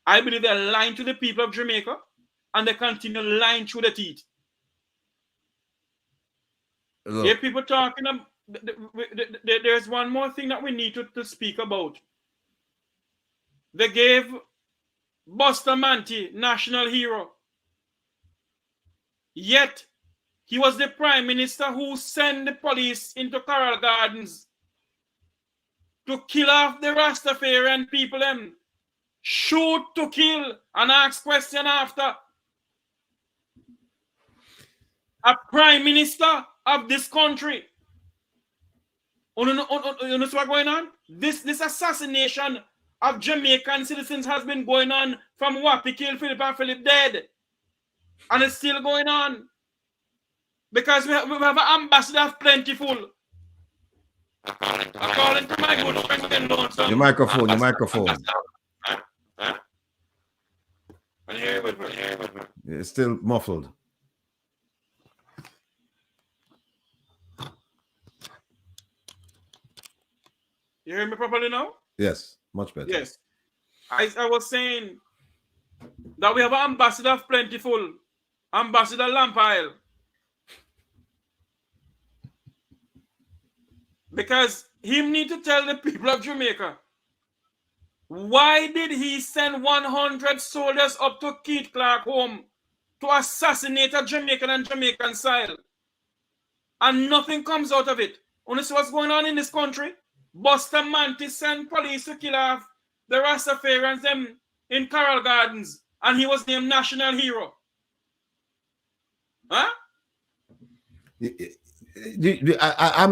I believe they're lying to the people of Jamaica, and they continue lying through the teeth. If people talking about, there's one more thing that we need to speak about. They gave Bustamante national hero. Yet, he was the prime minister who sent the police into Coral Gardens to kill off the Rastafarian people, shoot to kill, and ask question after. A prime minister of this country. You know what's going on? This assassination of Jamaican citizens has been going on from Wapi kill Philip and Philip dead. And it's still going on. Because we have an ambassador of plentiful. According to my good friend, your microphone. It's still muffled. You hear me properly now? Yes, much better. Yes. I was saying that we have an ambassador of plentiful, Ambassador Lampile. Because he need to tell the people of Jamaica, why did he send 100 soldiers up to Keith Clark home to assassinate a Jamaican and Jamaican style? And nothing comes out of it. You see what's going on in this country? Bustamante sent police to kill off the Rastafarians in Coral Gardens, and he was named national hero. Huh? I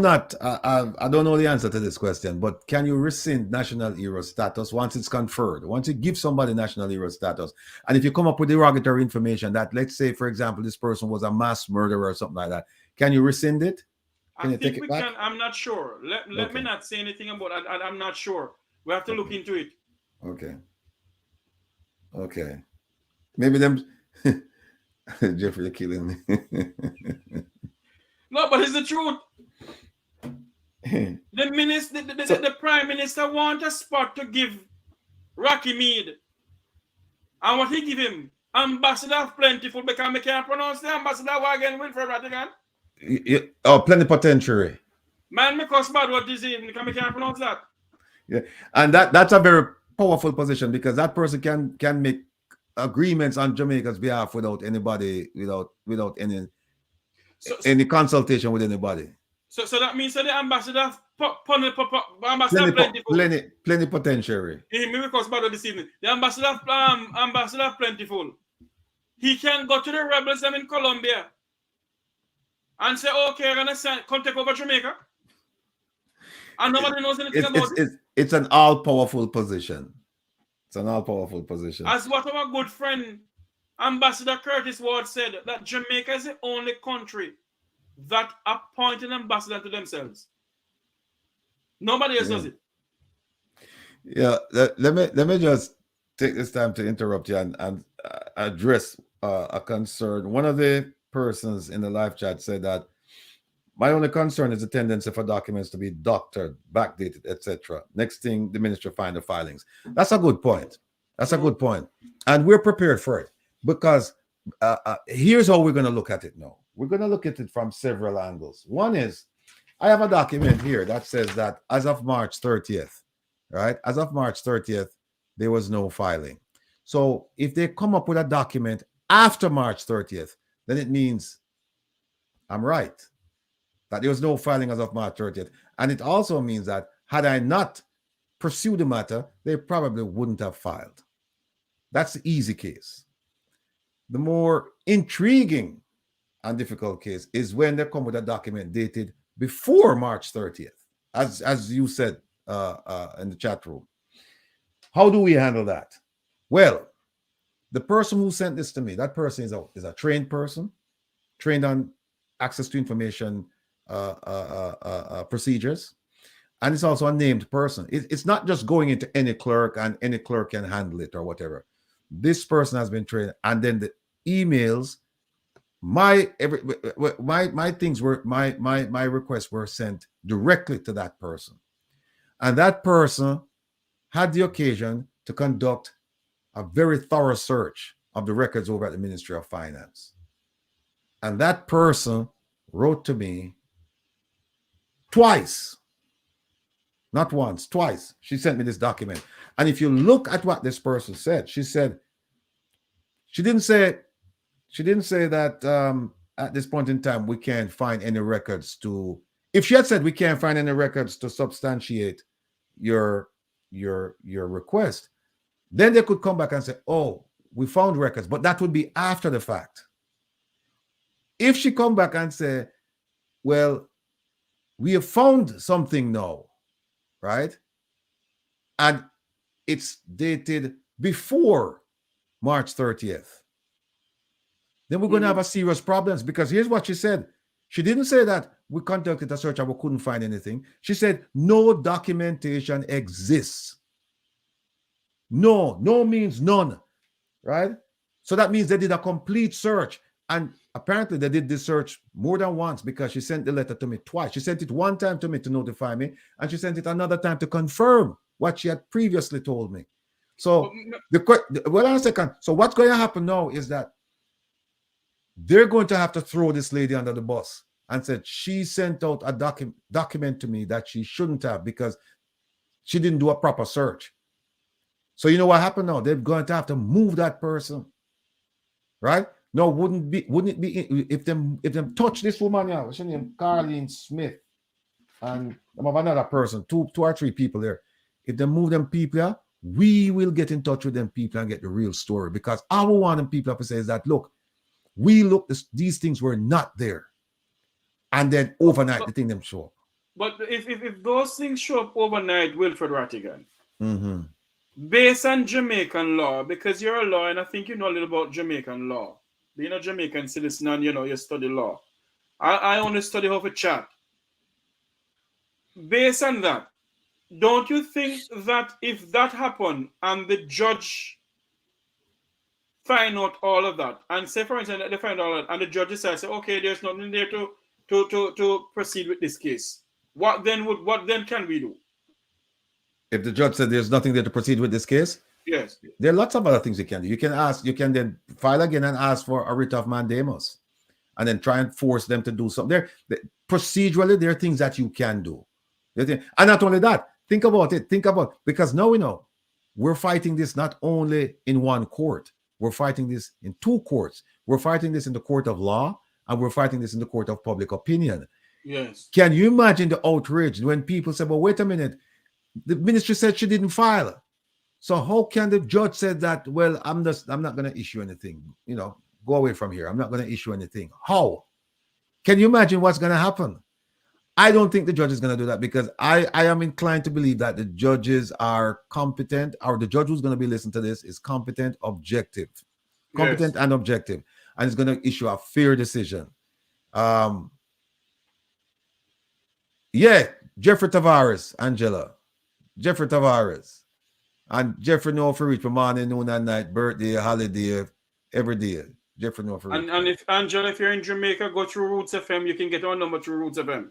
don't know the answer to this question, but can you rescind national hero status once it's conferred? Once you give somebody national hero status, and if you come up with derogatory information that, let's say, for example, this person was a mass murderer or something like that, can you rescind it? I think we can. I'm not sure. Let me not say anything about it. I'm not sure. We have to look into it. Okay. Maybe them. Jeffrey, you're killing me. No, but it's the truth. The prime minister want a spot to give Rocky Mead. And what he give him? Ambassador of Plentiful, because I can't pronounce the ambassador again, Wilfred Rattigan. Oh, plenipotentiary. Man, me cuss bad what is it, because I can't pronounce that. Yeah, and that's a very powerful position because that person can make agreements on Jamaica's behalf without anybody, without any consultation with anybody. So that means that the ambassador ambassador Plentiful. Plenipotentiary. Me cuss bad this evening. The ambassador of Plentiful. He can go to the rebels in Colombia and say, okay, I'm gonna come take over Jamaica. And nobody knows anything about it. It's an all-powerful position. It's an all-powerful position. As what our good friend Ambassador Curtis Ward said, that Jamaica is the only country that appoint an ambassador to themselves. Nobody else does it. Yeah, let me just take this time to interrupt you and address a concern. One of the persons in the live chat said that my only concern is the tendency for documents to be doctored, backdated, etc. Next thing, the ministry find the filings. That's a good point. That's a good point. And we're prepared for it because here's how we're going to look at it now. We're going to look at it from several angles. One is, I have a document here that says that as of March 30th, right? As of March 30th, there was no filing. So if they come up with a document after March 30th, then it means I'm right, that there was no filing as of March 30th. And it also means that had I not pursued the matter, they probably wouldn't have filed. That's the easy case. The more intriguing and difficult case is when they come with a document dated before March 30th, as you said in the chat room. How do we handle that? Well, the person who sent this to me, that person is a trained person, trained on access to information procedures, and it's also a named person. It's not just going into any clerk and any clerk can handle it or whatever. This person has been trained, and then the emails, my requests were sent directly to that person, and that person had the occasion to conduct a very thorough search of the records over at the Ministry of Finance. And that person wrote to me twice, not once, twice. She sent me this document. And if you look at what this person said, she said, she didn't say that at this point in time, we can't find any records to, if she had said we can't find any records to substantiate your request, then they could come back and say, oh, we found records, but that would be after the fact. If she come back and say, well, we have found something now, right? And it's dated before March 30th. Then we're going to have a serious problems, because here's what she said. She didn't say that we conducted a search and we couldn't find anything. She said no documentation exists. No means none, right? So that means they did a complete search. And apparently they did this search more than once, because she sent the letter to me twice. She sent it one time to me to notify me, and she sent it another time to confirm what she had previously told me. So well, on a second. So what's going to happen now is that they're going to have to throw this lady under the bus and said she sent out a document to me that she shouldn't have because she didn't do a proper search. So you know what happened now? They're going to have to move that person, right? No, wouldn't it be if them touch this woman here? What's her name? Carlene Smith, and I have another person, two or three people there. If they move them people here, we will get in touch with them people and get the real story. Because all we want them people to say is that, look, these things were not there, and then overnight the thing them show up. But if those things show up overnight, Wilfred Rattigan, based on Jamaican law, because you're a lawyer and I think you know a little about Jamaican law, being a Jamaican citizen and you study law. I only study how to chat. Based on that, don't you think that if that happened and the judge find out all of that, and say for instance that they find all that, and the judge decides, say, okay, there's nothing there to proceed with this case, what then can we do? If the judge said there's nothing there to proceed with this case, Yes. There are lots of other things you can do. You can then file again and ask for a writ of mandamus, and then try and force them to do something. Procedurally, there are things that you can do. And not only that, think about it. Because now we know we're fighting this not only in one court, we're fighting this in two courts. We're fighting this in the court of law, and we're fighting this in the court of public opinion. Yes. Can you imagine the outrage when people say, well, wait a minute, the ministry said she didn't file. So how can the judge say that, well, I'm not going to issue anything, go away from here. I'm not going to issue anything. How? Can you imagine what's going to happen? I don't think the judge is going to do that, because I am inclined to believe that the judges are competent, or the judge who's going to be listening to this is competent and objective, and is going to issue a fair decision. Jeffrey Tavares, Angela. Jeffrey Tavares. And Jeffrey know for reach for morning, noon, and night, birthday, holiday, every day. Jeffrey know for reach. And if Angela, if you're in Jamaica, go through Roots FM. You can get our number through Roots FM.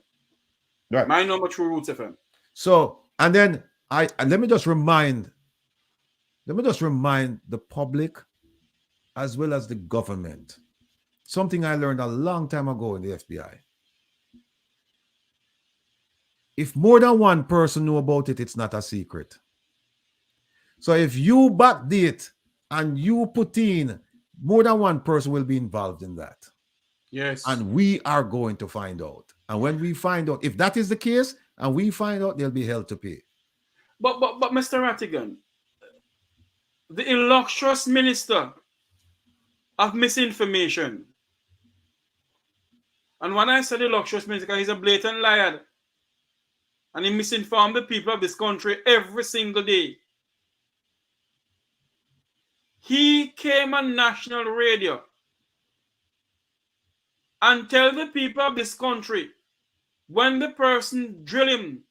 Right. My number through Roots FM. So, and then let me just remind the public as well as the government something I learned a long time ago in the FBI. If more than one person know about it, it's not a secret. So if you backdate and you put in, more than one person will be involved in that. Yes. And we are going to find out. And when we find out, if that is the case, and we find out, they'll be held to pay. But Mr. Rattigan, the illustrious minister of misinformation, and when I say the illustrious minister, he's a blatant liar, and he misinformed the people of this country every single day. He came on national radio and tell the people of this country, when the person drill him,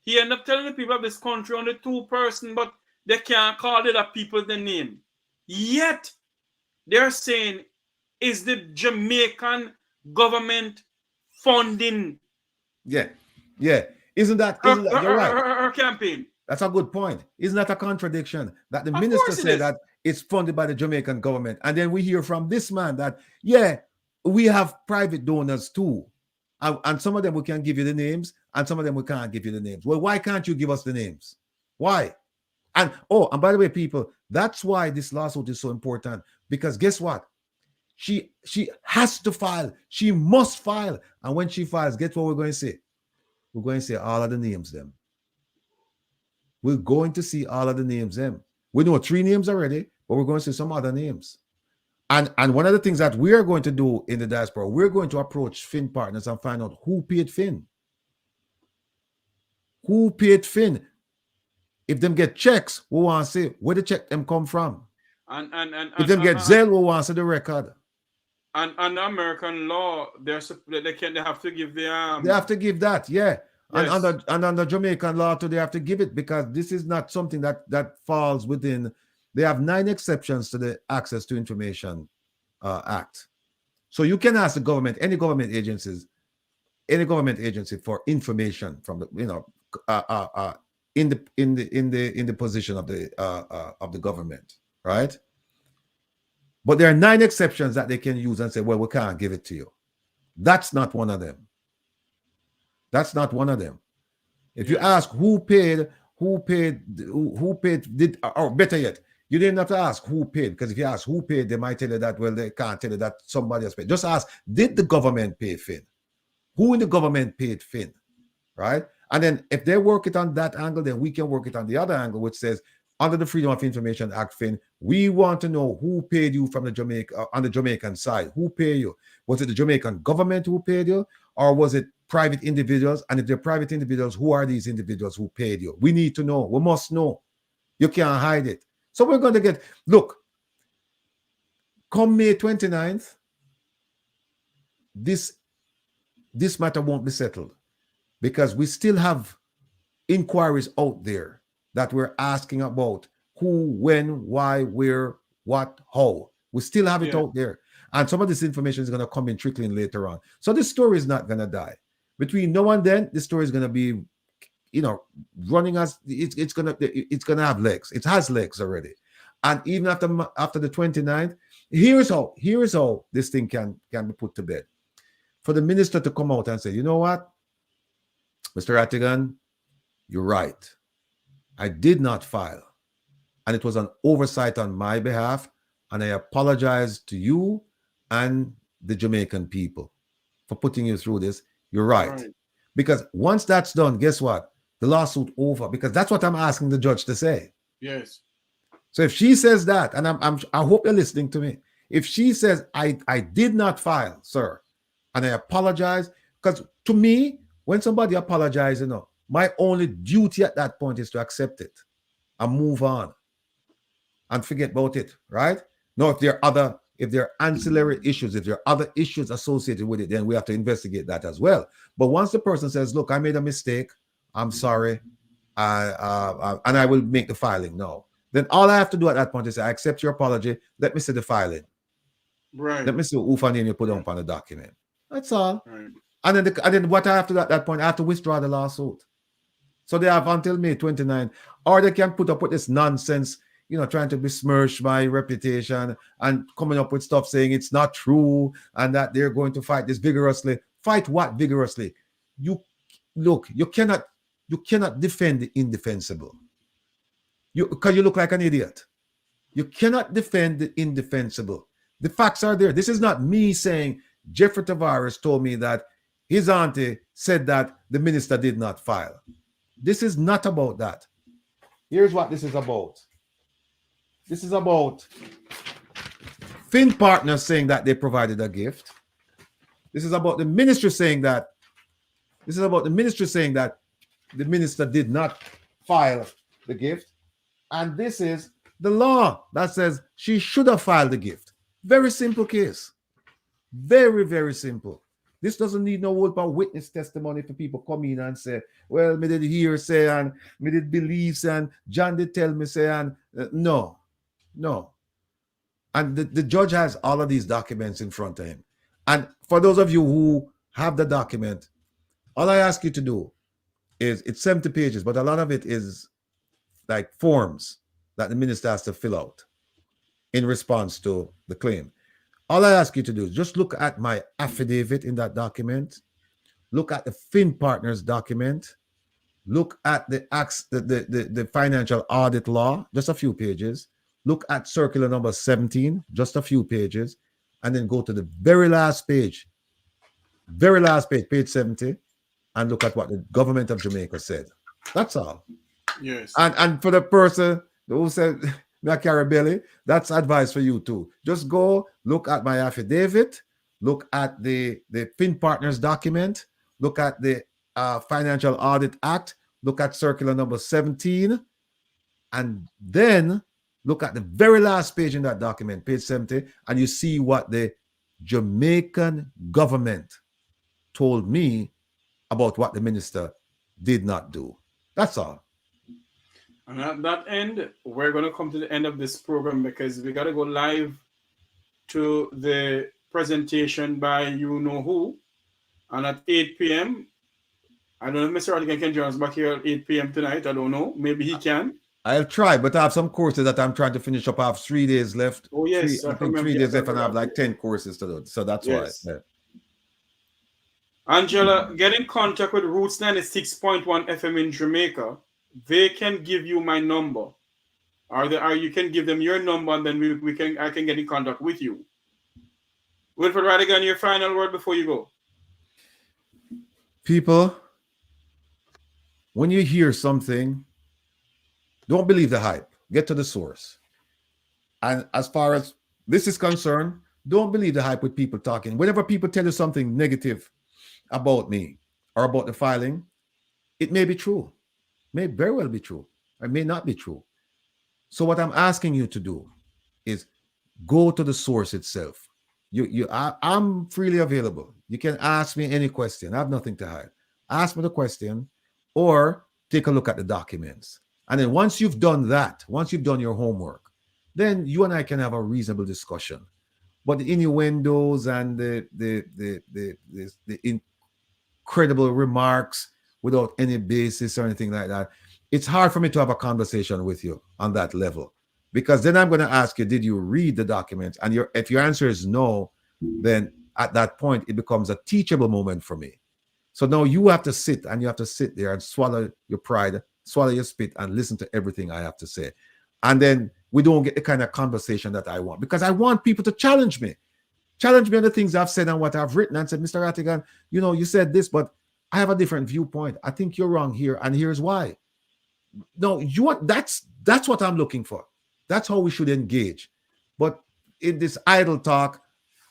he ended up telling the people of this country only 2 persons, but they can't call the other people the name. Yet, they're saying, is the Jamaican government funding? Yeah. Isn't that you're right. Her campaign. That's a good point. Isn't that a contradiction? That the minister said that it's funded by the Jamaican government. And then we hear from this man that, we have private donors too. And some of them we can give you the names, and some of them we can't give you the names. Well, why can't you give us the names? Why? And by the way, people, that's why this lawsuit is so important. Because guess what? She has to file. She must file. And when she files, guess what we're going to say? We're going to say all of the names them. We're going to see all of the names them. We know 3 names already, but we're going to see some other names. And one of the things that we are going to do in the diaspora, we're going to approach Finn partners and find out who paid Finn. Who paid Finn? If them get checks, we want to say where the check them come from. And if them get Zelle, we want to see the record. And under American law, they have to give the they have to give that, yeah. Yes. And under Jamaican law too, they have to give it, because this is not something that falls within. They have 9 exceptions to the Access to Information Act. So you can ask the government, any government agency for information from the in the position of the government, right? But there are 9 exceptions that they can use and say, well, we can't give it to you. That's not one of them. If you ask who paid, or better yet, you didn't have to ask who paid, because if you ask who paid, they might tell you that, well, they can't tell you that somebody else paid. Just ask, did the government pay Finn? Who in the government paid Finn? Right? And then if they work it on that angle, then we can work it on the other angle, which says, under the Freedom of Information Act, Finn, we want to know who paid you from the on the Jamaican side. Who paid you? Was it the Jamaican government who paid you, or was it private individuals? And if they're private individuals, who are these individuals who paid you? We need to know. We must know. You can't hide it. So we're going to look, come May 29th, this matter won't be settled, because we still have inquiries out there that we're asking about who, when, why, where, what, how. We still have it out there. And some of this information is going to come in trickling later on. So this story is not going to die. Between now and then, this story is going to be, running as it's gonna have legs. It has legs already. And even after the 29th, here's how this thing can be put to bed. For the minister to come out and say, you know what, Mr. Rattigan, you're right. I did not file. And it was an oversight on my behalf. And I apologize to you and the Jamaican people for putting you through this. You're right. Because once that's done, guess what? The lawsuit over. Because that's what I'm asking the judge to say. Yes. So if she says that, and I hope you're listening to me. If she says, I did not file, sir, and I apologize, because to me, when somebody apologizes, my only duty at that point is to accept it and move on and forget about it, right? Now, if there are ancillary issues, if there are other issues associated with it, then we have to investigate that as well. But once the person says, look, I made a mistake, I'm sorry, and I will make the filing now, then all I have to do at that point is say, I accept your apology, let me see the filing. Right. Let me see who name you put on the document. That's all. Right. And then what I have to do at that point, I have to withdraw the lawsuit. So they have until May 29, or they can put up with this nonsense, trying to besmirch my reputation and coming up with stuff saying it's not true and that they're going to fight this vigorously. Fight what vigorously? You cannot defend the indefensible. Because you look like an idiot. You cannot defend the indefensible. The facts are there. This is not me saying Jeffrey Tavares told me that his auntie said that the minister did not file. This is not about that. Here's what this is about. This is about Finn partners saying that they provided a gift. This is about the ministry saying that. This is about the ministry saying that the minister did not file the gift. And this is the law that says she should have filed the gift. Very simple case. Very, very simple. This doesn't need no witness testimony for people come in and say, well, me did hear say and me did believe say and John did tell me say and no. And the judge has all of these documents in front of him. And for those of you who have the document, all I ask you to do is, it's 70 pages, but a lot of it is like forms that the minister has to fill out in response to the claim. All I ask you to do is just look at my affidavit in that document, look at the Finn Partners document, look at the financial audit law, just a few pages, look at circular number 17, just a few pages, and then go to the very last page, page 70, and look at what the government of Jamaica said. That's all. Yes. And for the person who said, I carry belly, that's advice for you too. Just go look at my affidavit, look at the Finn Partners document, look at the Financial Audit Act, look at circular number 17, and then look at the very last page in that document, page 70, and you see what the Jamaican government told me about what the minister did not do. That's all. And at that end, we're going to come to the end of this program because we got to go live to the presentation by you know who. And at 8 p.m., I don't know if Mr. Rattigan can join us back here at 8 p.m. tonight. I don't know. Maybe he can. I'll try, but I have some courses that I'm trying to finish up. I have 3 days left. Oh, yes. I think 3 days left, and I have like 10 courses to do. So that's why. Yeah. Angela, get in contact with Roots 96.1 FM in Jamaica. They can give you my number. Or you can give them your number, and then I can get in contact with you. Wilfred Rattigan, your final word before you go. People, when you hear something, don't believe the hype. Get to the source. And as far as this is concerned, don't believe the hype with people talking. Whenever people tell you something negative about me or about the filing, it may be true. May very well be true. Or may not be true. So what I'm asking you to do is go to the source itself. I'm freely available. You can ask me any question. I have nothing to hide. Ask me the question or take a look at the documents. And then once you've done that, once you've done your homework, then you and I can have a reasonable discussion. But the innuendos and the incredible remarks without any basis or anything like that, it's hard for me to have a conversation with you on that level. Because then I'm going to ask you, did you read the documents? And if your answer is no, then at that point, it becomes a teachable moment for me. So now you have to sit there and swallow your pride, swallow your spit, and listen to everything I have to say. And then we don't get the kind of conversation that I want, because I want people to challenge me on the things I've said and what I've written, and said, Mr. Rattigan, you said this, but I have a different viewpoint. I think you're wrong here, and here's why. No, that's what I'm looking for. That's how we should engage. But in this idle talk,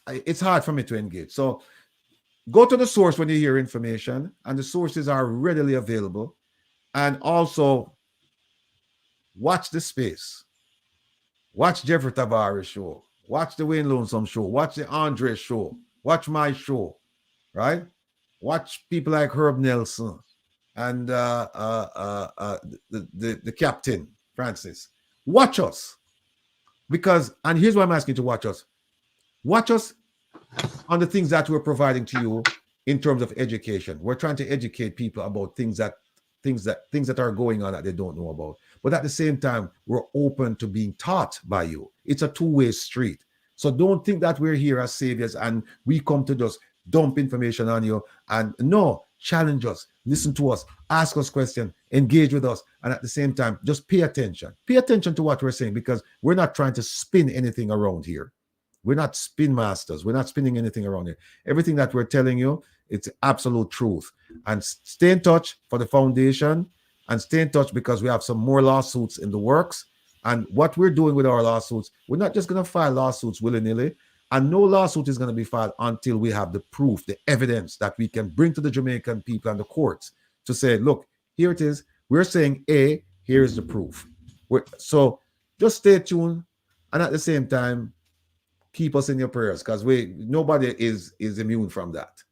it's hard for me to engage. So go to the source when you hear information, and the sources are readily available. And also watch the space. Watch Jeffrey Tavares' show. Watch the Wayne Lonesome show. Watch the Andre show. Watch my show, right? Watch people like Herb Nelson and the Captain Francis. Watch us, and here's why I'm asking you to watch us. Watch us on the things that we're providing to you in terms of education. We're trying to educate people about things that are going on that they don't know about. But at the same time, we're open to being taught by you. It's a two-way street. So don't think that we're here as saviors and we come to just dump information on you. And no, challenge us, listen to us, ask us questions, engage with us. And at the same time, just pay attention. Pay attention to what we're saying, because we're not trying to spin anything around here. We're not spin masters. We're not spinning anything around here. Everything that we're telling you, it's absolute truth. And stay in touch for the foundation, and stay in touch because we have some more lawsuits in the works. And what we're doing with our lawsuits, we're not just going to file lawsuits willy-nilly. And no lawsuit is going to be filed until we have the proof, the evidence that we can bring to the Jamaican people and the courts to say, look, here it is. We're saying A, here's the proof. So just stay tuned. And at the same time, keep us in your prayers, because nobody is immune from that.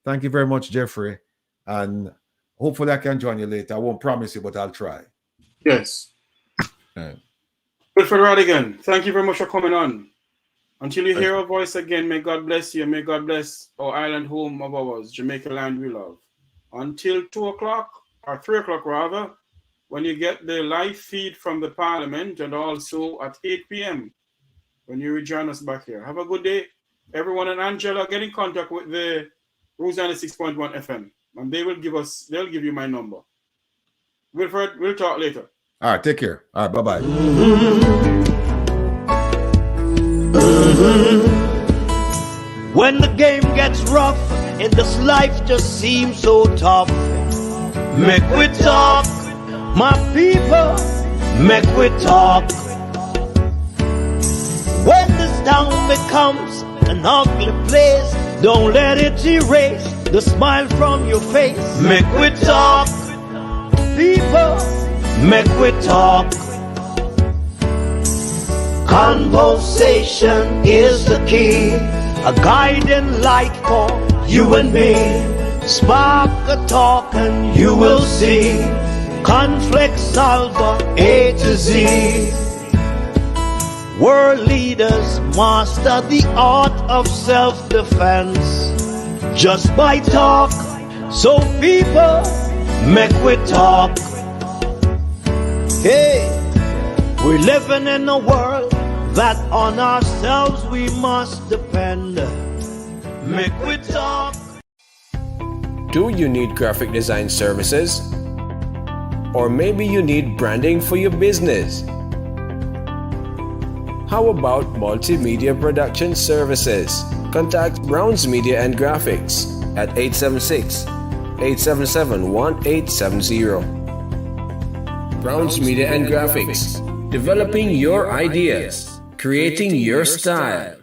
Thank you very much, Jeffrey. And hopefully I can join you later. I won't promise you, but I'll try. Yes. Right. Wilfred Rattigan, thank you very much for coming on. Until you hear our voice again, may God bless you. May God bless our island home of ours, Jamaica land we love. Until 2 o'clock, or 3 o'clock rather, when you get the live feed from the Parliament, and also at 8 p.m. when you rejoin us back here. Have a good day. Everyone, and Angela, get in contact with the Rose 96.1 FM, and they'll give you my number. Wilfred, we'll talk later. All right, take care. All right, bye-bye. When the game gets rough and this life just seems so tough, make we talk, my people, make we talk. When this town becomes an ugly place, don't let it erase the smile from your face. Make we talk, people, make we talk. Conversation is the key, a guiding light for you and me. Spark a talk and you will see. Conflict solver A to Z. World leaders master the art of self-defense just by talk. So people, make we talk. Hey, we're living in a world that on ourselves we must depend. Make we talk. Do you need graphic design services? Or maybe you need branding for your business? How about multimedia production services? Contact Browns Media and Graphics at 876-877-1870. Browns Media and Graphics, developing your ideas, creating your style.